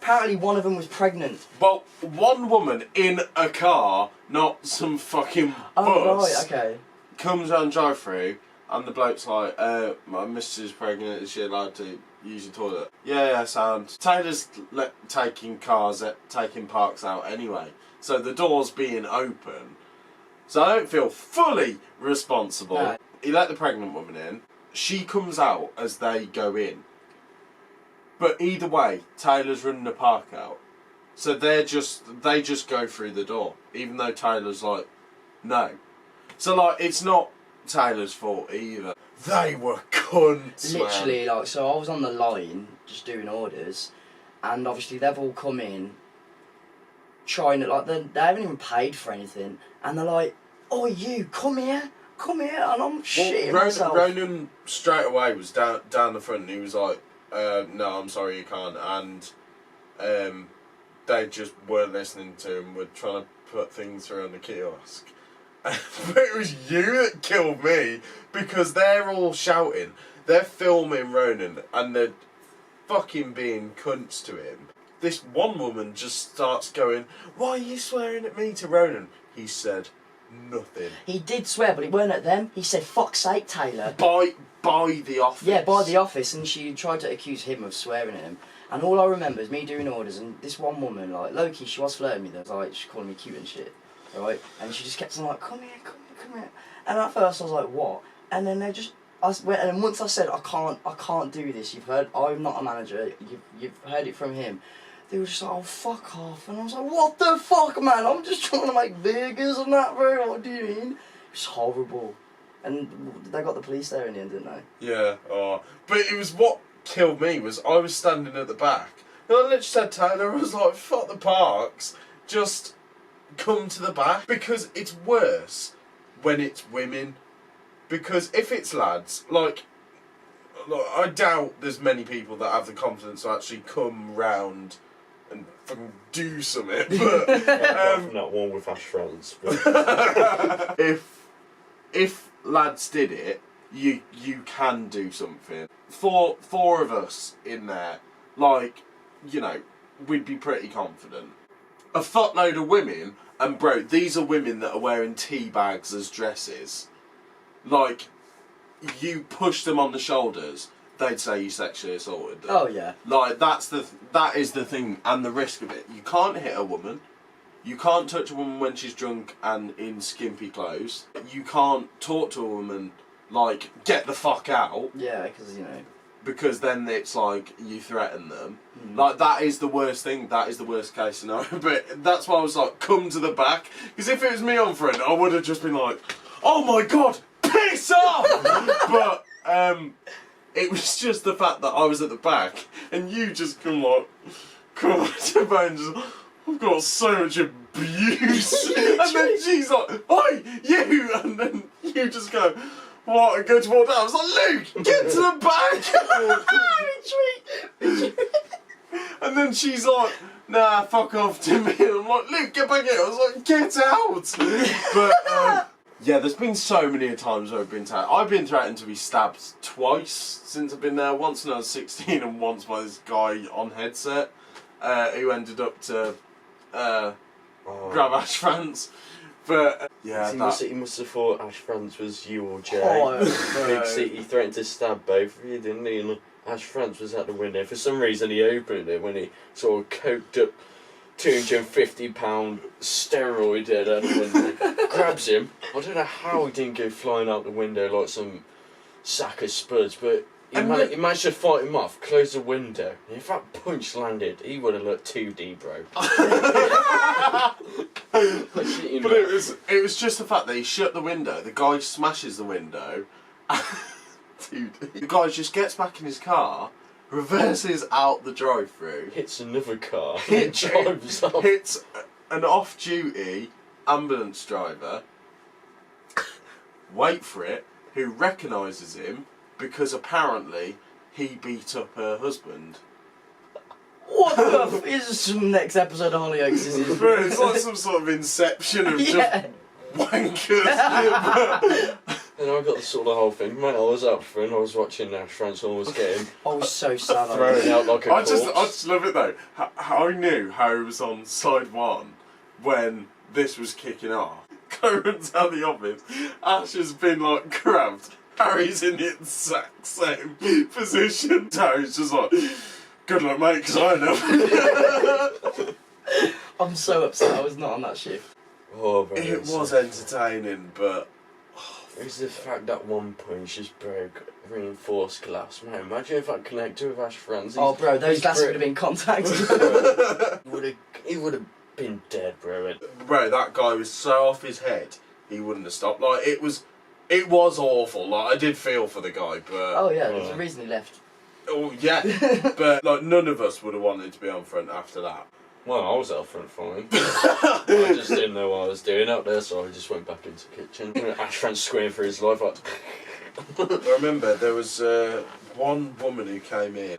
Apparently, one of them was pregnant. Well, one woman in a car, not some fucking Oh bus, right, okay. comes down drive-through, and the bloke's like, my missus is pregnant, is she allowed to use the toilet? Yeah, sound. Taylor's taking parks out anyway, so the door's being open, so I don't feel fully responsible. No. He let the pregnant woman in, she comes out as they go in. But either way, Taylor's running the park out. So they just go through the door, even though Taylor's like, no. So like, it's not Taylor's fault either. They were cunts, Literally, man. like, so I was on the line just doing orders, and obviously they've all come in, trying to like they haven't even paid for anything, and they're like, "Oh, you come here," and I'm shitting myself. Ronan straight away was down the front, and he was like, no, I'm sorry, you can't. And they just weren't listening to him, were trying to put things through on the kiosk. But it was you that killed me, because they're all shouting, they're filming Ronan, and they're fucking being cunts to him. This one woman just starts going, "Why are you swearing at me?" to Ronan. He said nothing. He did swear, but it weren't at them. He said, "Fuck's sake, Taylor." By the office. Yeah, by the office, and she tried to accuse him of swearing at him. And all I remember is me doing orders, and this one woman, like, low-key, she was flirting with me, though, like, she calling me cute and shit, right? And she just kept saying, like, come here. And at first I was like, what? And then and once I said, I can't do this, I'm not a manager, you've heard it from him. They were just like, oh, fuck off. And I was like, what the fuck, man? I'm just trying to make burgers and that, bro. What do you mean? It's horrible. And they got the police there in the end, didn't they? Yeah, but it was what killed me was I was standing at the back. And I literally said to Taylor, I was like, fuck the parks, just come to the back. Because it's worse when it's women. Because if it's lads, like I doubt there's many people that have the confidence to actually come round and fucking do something. But Not one with Ash friends. But if lads did it, you can do something. Four of us in there, like, you know, we'd be pretty confident. A fuckload of women, and bro, these are women that are wearing tea bags as dresses. Like, you push them on the shoulders, they'd say you sexually assaulted them. Oh, yeah. Like, that is the thing, and the risk of it. You can't hit a woman. You can't touch a woman when she's drunk and in skimpy clothes. You can't talk to a woman like, get the fuck out. Yeah, because, you know. Because then it's like, you threaten them. Like, that is the worst thing. That is the worst case scenario. But that's why I was like, come to the back. Because if it was me on front, I would have just been like, oh my god, piss off! But, it was just the fact that I was at the back, and you just come to the back and just, I've got so much abuse. And then she's like, oi, you! And then you just go, what? And go to walk down. I was like, Luke, get to the back! Retreat! And then she's like, nah, fuck off to me. And I'm like, Luke, get back here. I was like, get out! But, yeah, there's been so many times where I've been threatened to be stabbed twice since I've been there. Once when I was 16 and once by this guy on headset who ended up to grab Ash France. But, yeah, he must have thought Ash France was you or Jay. Oh, He threatened to stab both of you, didn't he? And Ash France was at the window. For some reason, he opened it when he sort of coked up £250 steroid head out the window. Grabs him. I don't know how he didn't go flying out the window like some sack of spuds, but he managed to fight him off, close the window. And if that punch landed, he would have looked 2D, bro. But it was just the fact that he shut the window, the guy smashes the window, dude, the guy just gets back in his car, reverses out the drive-through, hits another car, and drives off. Hits an off-duty ambulance driver, wait for it, who recognises him because apparently he beat up her husband. What the f... This is some next episode of Hollyoaks, is it? Bro, it's like some sort of inception of just wankers. And I got the sort of whole thing. Mate, I was up for and I was watching Ash France and I was getting I was so sad. thrown out like a corpse. I just love it though. I knew Harry was on side one when this was kicking off. Go runs out the office. Ash has been like grabbed. Harry's in the exact same position. Harry's just like, good luck, mate, because I know. I'm so upset I was not on that shift. Oh, bro, it was entertaining, but... It was the fact that one punch just broke reinforced glass. Man, imagine if that connected with Ash France. Oh, bro, those glasses would have been contacted. He would have been dead, bro. Bro, that guy was so off his head, he wouldn't have stopped. Like, it was awful. Like, I did feel for the guy, but... Oh, yeah, there's a reason he left. Oh, yeah. But, like, none of us would have wanted to be on front after that. Well, I was out front fine. I just didn't know what I was doing out there, so I just went back into the kitchen. Ash France screaming for his life, like... I remember there was one woman who came in.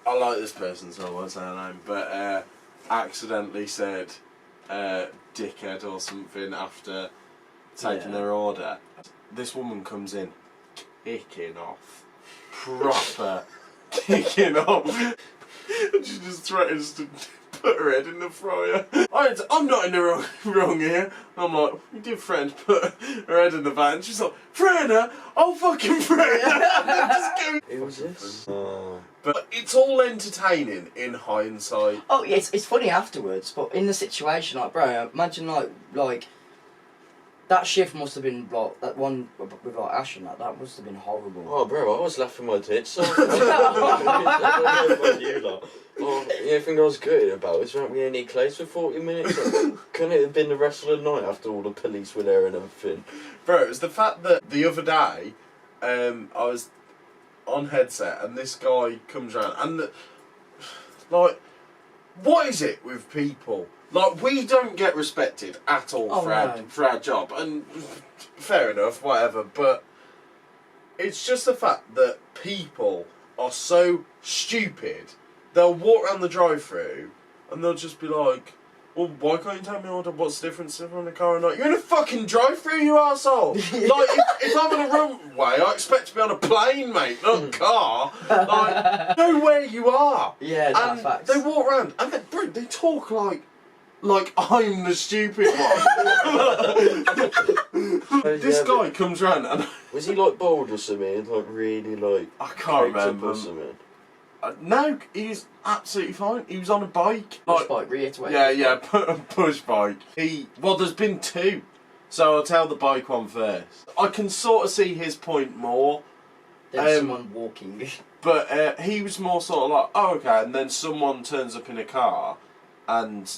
I like this person, so I won't say her name, but accidentally said dickhead or something after taking their order. This woman comes in kicking off. Proper kicking off. And she just threatens to put her head in the fryer. I'm not in the wrong here. I'm like, you did threaten to put her head in the van. She's like, Freda, I'll fucking Freda. Who was this? But it's all entertaining in hindsight. Oh, yeah, it's funny afterwards, but in the situation, like, bro, imagine, like, that shift must have been, like, that one with, like, Ash and that must have been horrible. Oh, bro, I was laughing my tits off. Oh, the only thing I was gutted about was we only need clothes for 40 minutes. Couldn't it have been the rest of the night after all the police were there and everything? Bro, it was the fact that the other day, I was on headset and this guy comes around and, like, what is it with people? Like, we don't get respected at all for our job, and fair enough, whatever, but it's just the fact that people are so stupid. They'll walk around the drive-thru and they'll just be like, well, why can't you tell me what's the difference in a car and not? You're in a fucking drive-thru, you arsehole! Like, if I'm on a runway, I expect to be on a plane, mate, not a car. Like, know where you are. Yeah, that's facts. They walk around and they talk like I'm the stupid one. This guy comes round and... Was he like bold or something? Like really like... I can't remember. Or something? No, he's absolutely fine. He was on a bike. Push bike, reiterate. Yeah, push bike. Well, there's been two, so I'll tell the bike one first. I can sort of see his point more. There's someone walking. But he was more sort of like, oh, okay, and then someone turns up in a car and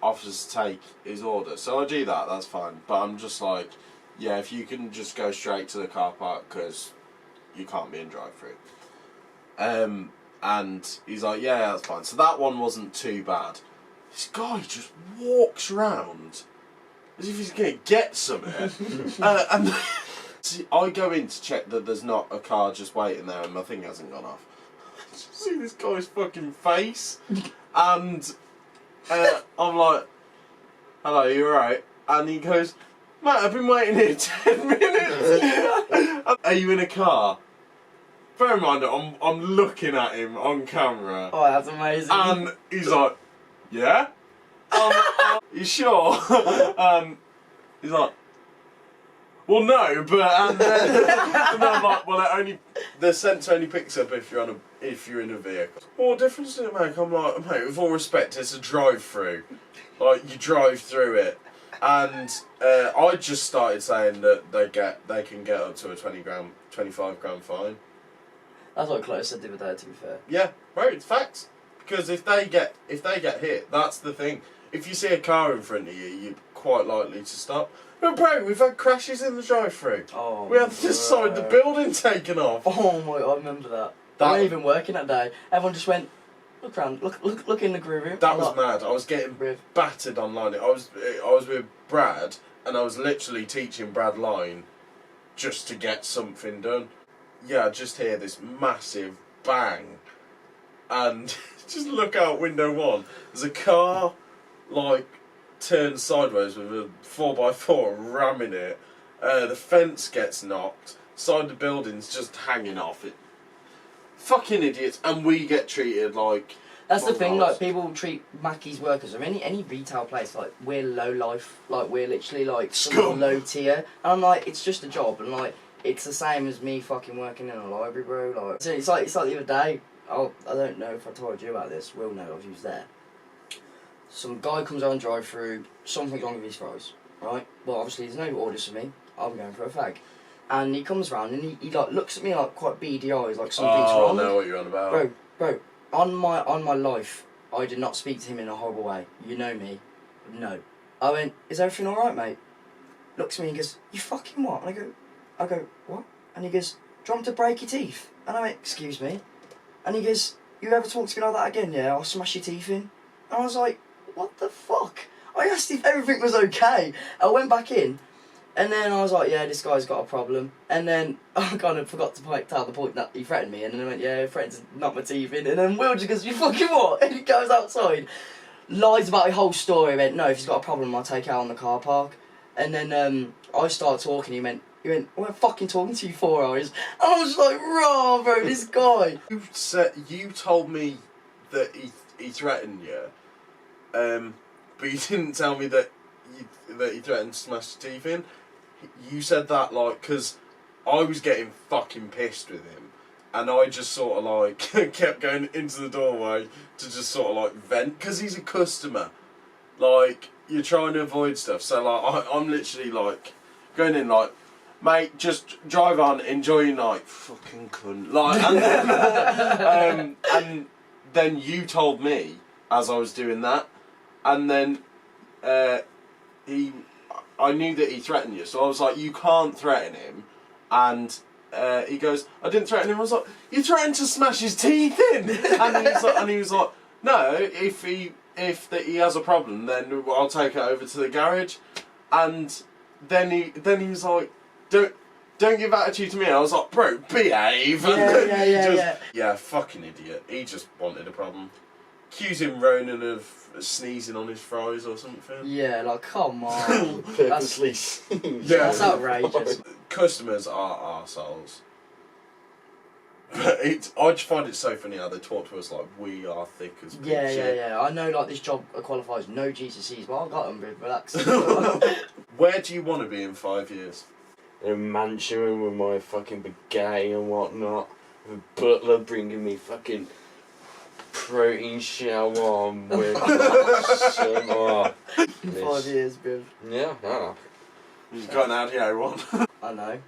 offers to take his order. So I do that, that's fine. But I'm just like, yeah, if you can just go straight to the car park because you can't be in drive-thru. And he's like, yeah, that's fine. So that one wasn't too bad. This guy just walks round as if he's going to get something. And see, I go in to check that there's not a car just waiting there and my thing hasn't gone off. Just see this guy's fucking face. And I'm like, hello, you alright? And he goes, mate, I've been waiting here 10 minutes. Are you in a car? Bear in mind, I'm looking at him on camera. Oh, that's amazing. And he's like, yeah? You sure? He's like, well, no, but and then I'm like, well, the sensor only picks up if you're in a vehicle. What difference does it make? I'm like, mate, with all respect, it's a drive-through. Like, you drive through it. And I just started saying that they can get up to a 25 grand fine. That's what Chloe said the other day, to be fair. Yeah, right, it's facts. Because if they get hit, that's the thing. If you see a car in front of you, you're quite likely to stop. But bro, we've had crashes in the drive-through. Oh, we had the side of the building taken off. Oh my, I remember that. I wasn't even working that day. Everyone just went, look around, look in the groove. That was mad. I was getting battered online. I was with Brad, and I was literally teaching Brad line just to get something done. Yeah, I just hear this massive bang, and just look out window one. There's a car, like, turned sideways with a 4x4 ramming it. The fence gets knocked. Side of the building's just hanging off it. Fucking idiots, and we get treated like. That's the thing. Like, people treat Mackey's workers or any retail place like we're low life. Like, we're literally like some low tier. And I'm like, it's just a job, and like it's the same as me fucking working in a library, bro. Like, so it's like the other day. I don't know if I told you about this. Will know if he was there. Some guy comes on drive through. Something's wrong with his fries, right? Well, obviously there's no orders for me. I'm going for a fag. And he comes round and he like looks at me like quite beady eyes, like something's wrong. Oh, I know what you're on about. Bro, on my life, I did not speak to him in a horrible way. You know me. No. I went, is everything alright, mate? Looks at me and goes, you fucking what? And I go, what? And he goes, do you want to break your teeth? And I went, excuse me? And he goes, you ever talk to me like that again, yeah? I'll smash your teeth in. And I was like, what the fuck? I asked if everything was okay. I went back in. And then I was like, yeah, this guy's got a problem. And then I kind of forgot to tell the point that he threatened me. And then I went, yeah, he threatened to knock my teeth in. And then Will just goes, you fucking what? And he goes outside, lies about the whole story. He went, no, if he's got a problem, I'll take it out on the car park. And then I started talking. He went, I'm fucking talking to you 4 hours. And I was just like, raw, bro, this guy. You told me that he threatened you, but you didn't tell me that he threatened to smash your teeth in. You said that, like, because I was getting fucking pissed with him, and I just sort of, like, kept going into the doorway to just sort of, like, vent, because he's a customer. Like, you're trying to avoid stuff, so, like, I'm literally, like, going in, like, mate, just drive on, enjoy your night. Fucking cunt. Like, and then you told me, as I was doing that, and then, I knew that he threatened you, so I was like, you can't threaten him. And he goes, I didn't threaten him. I was like, you threatened to smash his teeth in. And he was like, no, if he has a problem, then I'll take it over to the garage. And then he was like, don't give attitude to me. I was like, bro, behave. Yeah, fucking idiot. He just wanted a problem. Accusing Ronan of sneezing on his fries or something. Yeah, like, come on. Purposely. Yeah. That's outrageous. Customers are arseholes. But I just find it so funny how they talk to us like we are thick as bitch. Yeah. I know, like, this job qualifies no GCSEs, but I got them, bro. Relax. Where do you want to be in 5 years? In a mansion with my fucking baguette and whatnot. With a butler bringing me fucking protein shawarma with some. In 5 years, bro. Yeah. You've got an Audi A1. I know.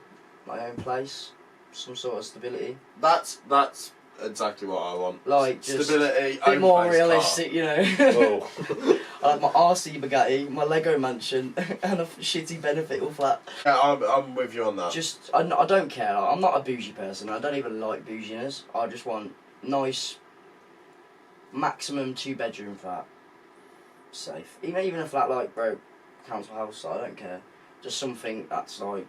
My own place. Some sort of stability. That's exactly what I want. Like, just stability, a bit more realistic, you know. Oh. I like my RC Bugatti, my Lego mansion, and a shitty Benefital flat. Yeah, I'm with you on that. Just, I don't care. Like, I'm not a bougie person. I don't even like bouginess. I just want nice, maximum 2-bedroom flat. safe. Even a flat like broke council house, I don't care. Just something that's like.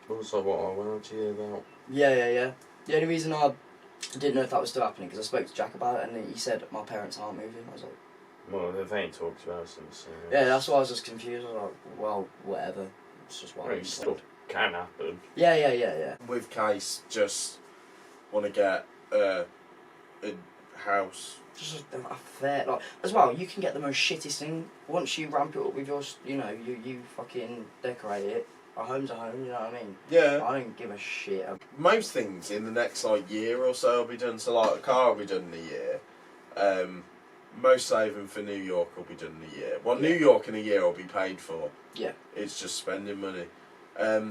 Also, what I went out to you about. Yeah. The only reason I didn't know if that was still happening because I spoke to Jack about it and he said my parents aren't moving. I was like, well, they ain't talked about it since. yeah, that's why I was just confused. I was like, well, whatever. It's just what. Well, it still can happen. Yeah. With Case, just want to get a house. Just a fair, like, as well, you can get the most shittest thing once you ramp it up with your, you fucking decorate it. A home's a home, you know what I mean? Yeah. I don't give a shit. Most things in the next like year or so will be done. So like a car will be done in a year. Most saving for New York will be done in a year. Well, Yeah. New York in a year will be paid for. Yeah. It's just spending money.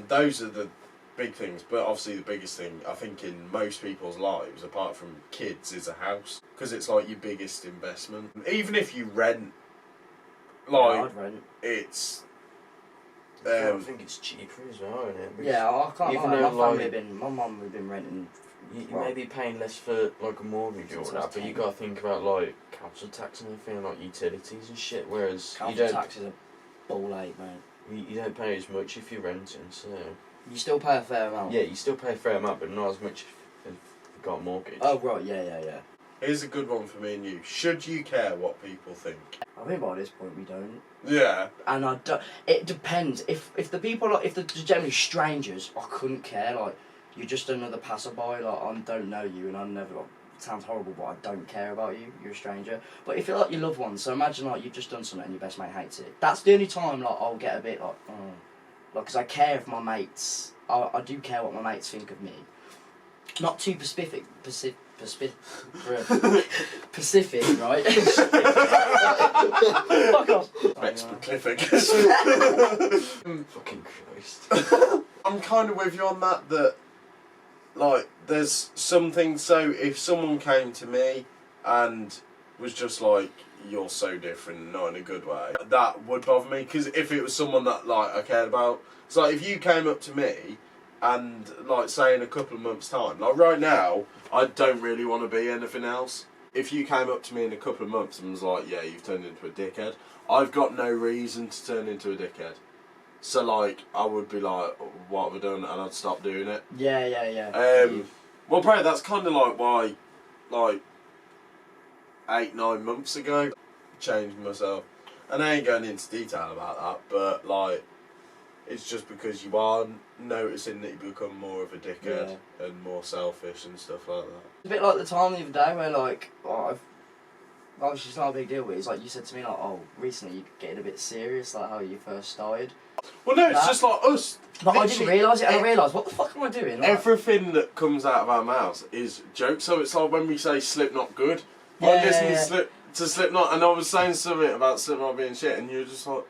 Those are the big things. But obviously the biggest thing I think in most people's lives, apart from kids, is a house because it's like your biggest investment. Even if you rent, like I'd rent. it's. I think it's cheaper as well, isn't it? Yeah, I can't even lie. though, My family like- have been, my mum have been renting. You Well, may be paying less for like a mortgage or Since I that, was but you 10. gotta think about like council tax and everything, like utilities and shit. Whereas council you don't, tax is a ball ache, man. you don't pay as much if you're renting. So You still pay a fair amount. yeah, you still pay a fair amount, but not as much if you've got a mortgage. Oh right, yeah. Here's a good one for me and you. Should you care what people think? I think by this point we don't. Yeah. And I don't. It depends. If the people if they're generally strangers, I couldn't care. Like you're just another passerby. Like I don't know you, and I never. Like, it sounds horrible, but I don't care about you. You're a stranger. But if you're like your loved ones, so imagine like you've just done something and your best mate hates it. That's the only time like I'll get a bit like, like because I care if my mates. I do care what my mates think of me. Not too Pacific, right? Fuck off. Clifford. Fucking Christ. I'm kind of with you on that, like, there's something, so if someone came to me and was just like, you're so different, not in a good way, that would bother me, because if it was someone that, like, I cared about, it's like, if you came up to me and, like, say in a couple of months' time, like, right now, I don't really want to be anything else. If you came up to me in a couple of months and was like, yeah, you've turned into a dickhead, I've got no reason to turn into a dickhead. So, like, I would be like, what have I done? And I'd stop doing it. Yeah. Well, probably that's kind of like why, like, 8-9 months ago, changed myself. And I ain't going into detail about that, but, like, it's just because you are noticing that you become more of a dickhead and more selfish and stuff like that. It's a bit like the time the other day where, like, obviously it's not a big deal, but it's like you said to me, like, oh, recently you're getting a bit serious, like how you first started. Well, no, it's just like us. But I didn't realise it, and I realised, what the fuck am I doing? Like, Everything that comes out of our mouths is jokes. So it's like when we say Slipknot good, I listened to Slipknot and I was saying something about Slipknot being shit, and you're just like,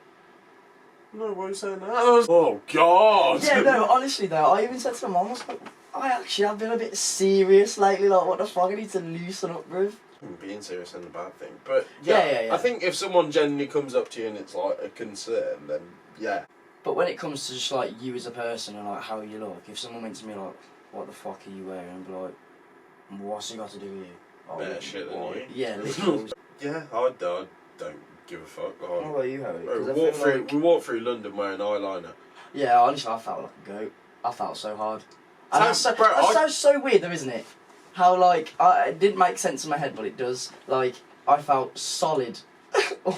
no, why are you saying that? And I was, oh God! Yeah, no, honestly though, I even said to my mum, I was like, I actually have been a bit serious lately, like, what the fuck, I need to loosen up, bruv. Being serious isn't a bad thing, but Yeah. I think if someone genuinely comes up to you and it's like a concern, then yeah. But when it comes to just like you as a person and like how you look, if someone went to me like, what the fuck are you wearing? I'd be like, what's it got to do with you? Oh, Better shit than why? you. Yeah, literally. Yeah, I don't give a fuck. Like, What about you, Harry? 'Cause I feel we walked through London wearing eyeliner. Yeah, honestly, I felt like a goat. I felt so hard. And that's Bro, that sounds so weird though, isn't it? How, like, it didn't make sense in my head, but it does. Like, I felt solid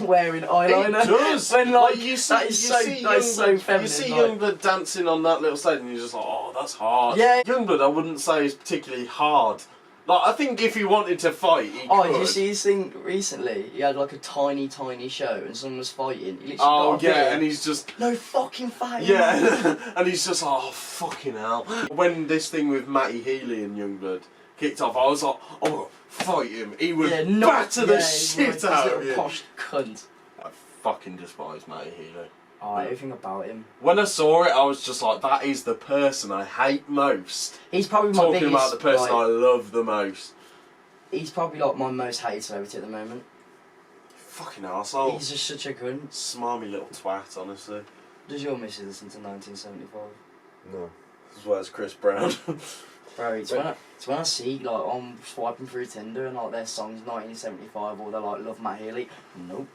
wearing eyeliner. It does! When, like, you that is so feminine. You see like, Youngblood dancing on that little stage and you're just like, oh, that's hard. Yeah. Youngblood, I wouldn't say is particularly hard. Like, I think if he wanted to fight, he could. did you see his thing recently? He had, like, a tiny show and someone was fighting. He literally Oh, got a yeah, beer. and he's just... No fucking fight. Yeah, and he's just like, oh, fucking hell. When this thing with Matty Healy and Youngblood kicked off, I was like, oh, fight him. He would batter the shit out of you. Posh cunt. I fucking despise Matty Healy. Oh, everything about him. When I saw it, I was just like, that is the person I hate most. He's probably my Talking biggest... about the person like, I love the most. He's probably, like, my most hated celebrity at the moment. Fucking arsehole. He's just such a cunt. Smarmy little twat, honestly. Does your missus listen to 1975? No. As well as Chris Brown. Bro, it's So when I see, like, I'm swiping through Tinder and, like, their song's 1975 or they're like, love Matt Healy, nope.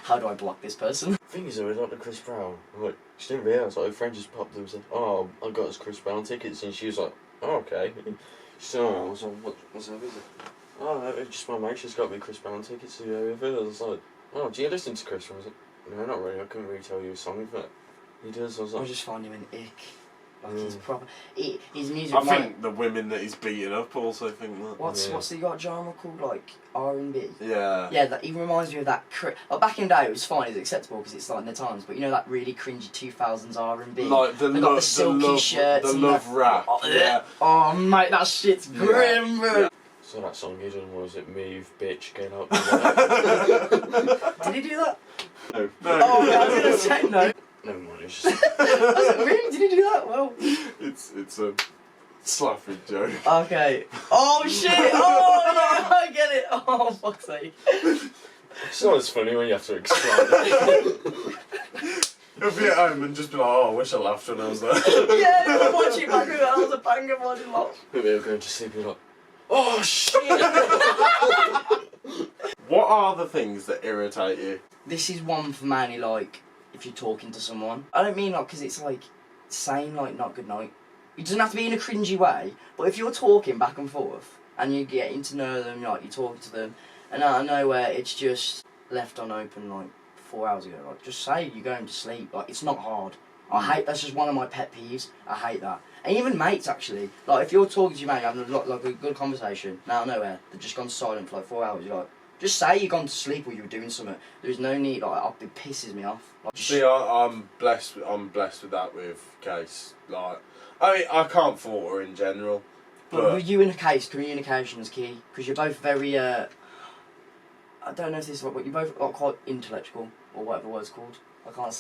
How do I block this person? The thing is, though, with like the Chris Brown, like, she didn't realise, like, her friend just popped up and said, oh, I got us Chris Brown tickets, and she was like, oh, okay. She said, oh, I was like, what's up, is it? Oh, no, just my mate, she's got me Chris Brown tickets to go with her. I was like, oh, do you listen to Chris Brown? I was like, no, not really, I couldn't really tell you a song, but he does. I was like, I just find him an ick. Like, he's proper. His music. I think the women that he's beating up also think that. What's the genre called? Like R&B. Yeah. Yeah, that even reminds me of that. Like back in the day, it was fine, it was acceptable because it's like in the times. But you know that really cringy 2000s R&B. Like the got the silky shirts, the love rap. Oh, yeah. Oh mate, that shit's grim, bro. Yeah. so that song he done, was it Move, Bitch, Get Up? Did he do that? No. Oh, yeah, I was gonna say no. Never mind, it's just... I was like, really? Did he do that? Well. It's a slapping joke. Okay. Oh shit! Oh yeah, I get it. Oh fuck's sake. It's not as funny when you have to explain it. You'll be at home and just be like, oh, I wish I laughed when I was there. Yeah, I'm watching back with that. I was a banger body laugh. Maybe I'm going to sleep and you're like, oh shit! What are the things that irritate you? This is one for mainly like if you're talking to someone. I don't mean like because it's like saying like not good night. It doesn't have to be in a cringy way, but if you're talking back and forth and you're getting to know them, like you're talking to them, and out of nowhere it's just left unopened like 4 hours ago. Like just say you're going to sleep. Like it's not hard. I hate that's just one of my pet peeves. I hate that. And even mates actually. Like if you're talking to your mate, having like a good conversation, and out of nowhere they've just gone silent for like 4 hours. You're like, just say you've gone to sleep or you were doing something. There's no need. Like it pisses me off. Like, See, I'm blessed with that with Case. Like, I mean, I can't fault her in general. But with you in a case, communication is key because you're both very. I don't know if this is what you're both quite intellectual or whatever the word's called. I can't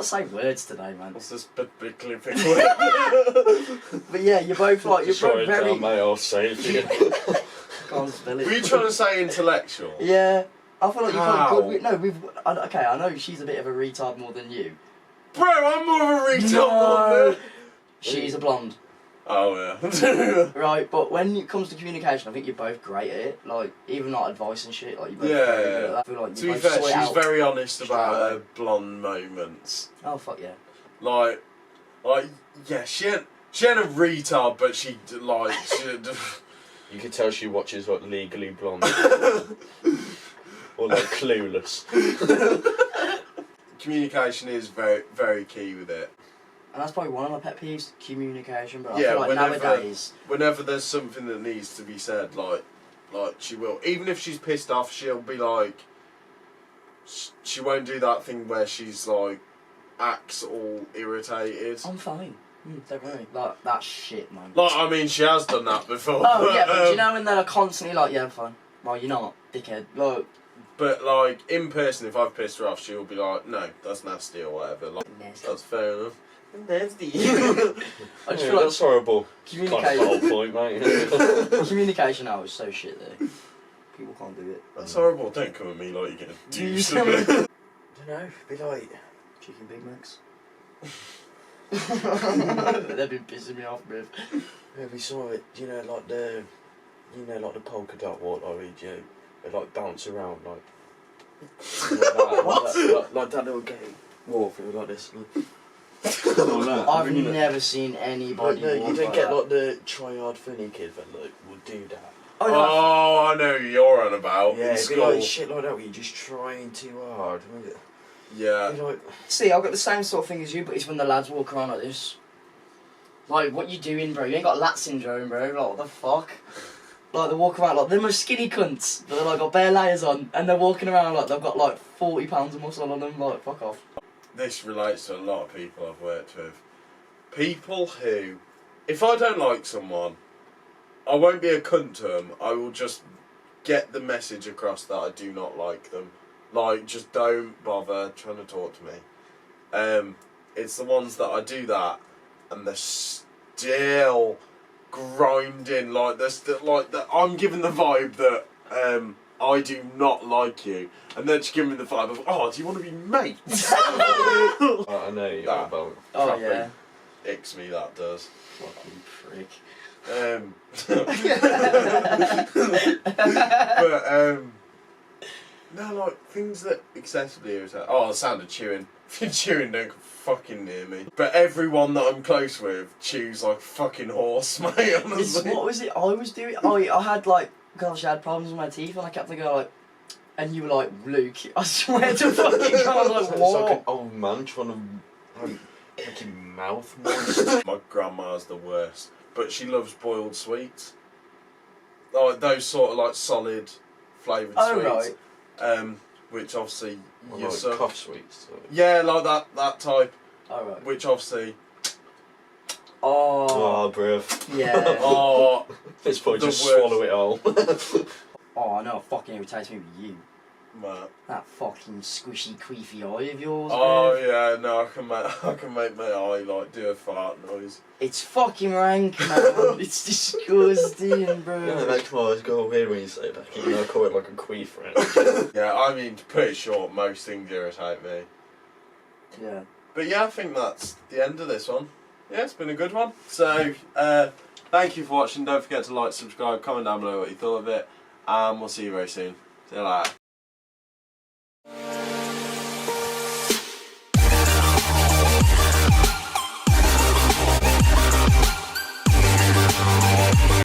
say words today, man. What's this biblically pickle? But yeah, you're both like you're both very. Mate, I'll say it for you. Can't spell it. Were you trying to say intellectual? Yeah, I feel like you're quite How? good. Okay, I know she's a bit of a retard more than you. Bro, I'm more of a retard No. than her. She's a blonde. Oh yeah. Right, but when it comes to communication, I think you're both great at it. Like, even like advice and shit, like you're both very good at that. I feel like To you be both fair, sort it she's out. very honest about Straight her blonde moments. Oh fuck yeah. Like, yeah, she ain't a retard, but she You could tell she watches like Legally Blonde. Or like Clueless. communication is very, very key with it. And that's probably one of my pet peeves, communication. But I Yeah, feel like nowadays, whenever there's something that needs to be said, like she will. Even if she's pissed off, she'll be like, she won't do that thing where she's like, acts all irritated. I'm fine. Don't worry. Like that shit, man. Like, I mean, she has done that before. Oh yeah, but you know when they're constantly like, yeah, I'm fine. Well, you're not, dickhead. Like, but like in person, if I've pissed her off, she'll be like, no, that's nasty or whatever. Like, nasty. that's fair enough. Nasty. I just Yeah, feel like that's horrible. Kind of the whole communication. point, mate. Communication now is so shit there. People can't do it. That's horrible. Don't come at me like you're gonna do Do something. I don't know, be like... Chicken Big Macs. They've been pissing me off, bruv. Yeah, we saw it, you know, like the polka dot water, you know, they like bounce around like that, like that little game. Walk through like this. I've never seen anybody. No, walk you don't like get that. like the try-hard funny kid that like will do that. Oh, no, Oh, I know who you're on about. Yeah, in it'd be school. like shit like that where you're just trying too hard. Yeah. It'd be like, See, I've got the same sort of thing as you, but it's when the lads walk around like this. Like, what you doing, bro? You ain't got lat syndrome, bro. Like, what the fuck? Like, they walk around like they're most skinny cunts, but they're like got bare layers on, and they're walking around like they've got like 40 pounds of muscle on them. Like, fuck off. This relates to a lot of people I've worked with. People who, if I don't like someone, I won't be a cunt to them. I will just get the message across that I do not like them. Like, just don't bother trying to talk to me. It's the ones that I do that, and they're still grinding. Like, they're still like that. I'm giving the vibe that I do not like you, and they're just giving me the vibe of, oh, do you want to be mates? I know you're That. about. Oh Proper yeah. Icks me, that does. Fucking prick. No, like things that excessively irritate. Oh, the sound of chewing. If you're chewing, don't fucking near me. But everyone that I'm close with chews like fucking horse, mate. Honestly. What was it I was doing? I had like, gosh, I had problems with my teeth, and I kept thinking like, and you were like, Luke, I swear to fucking God, I was like, It's what? like an old man trying to make your mouth moist. My grandma's the worst, but she loves boiled sweets. Like those sort of like solid flavoured sweets. Right. Which obviously Well, you like suck. cough sweets. So. Yeah, like that type. Alright. Which obviously. Oh. Oh, bruv. Yeah. Oh, This point The just worst. swallow it all. Oh, I know what fucking irritates me with you. man. That fucking squishy, queefy eye of yours. Oh bruv. yeah, no, I can make my eye like do a fart noise. It's fucking rank, man. It's disgusting, bro. Yeah, it makes my eyes go weird when you say that. Even though I call it like a queef friend. Yeah, I mean to put it short, most things irritate me. Yeah. But yeah, I think that's the end of this one. Yeah, it's been a good one. So, thank you for watching. Don't forget to like, subscribe, comment down below what you thought of it, and we'll see you very soon. See you later.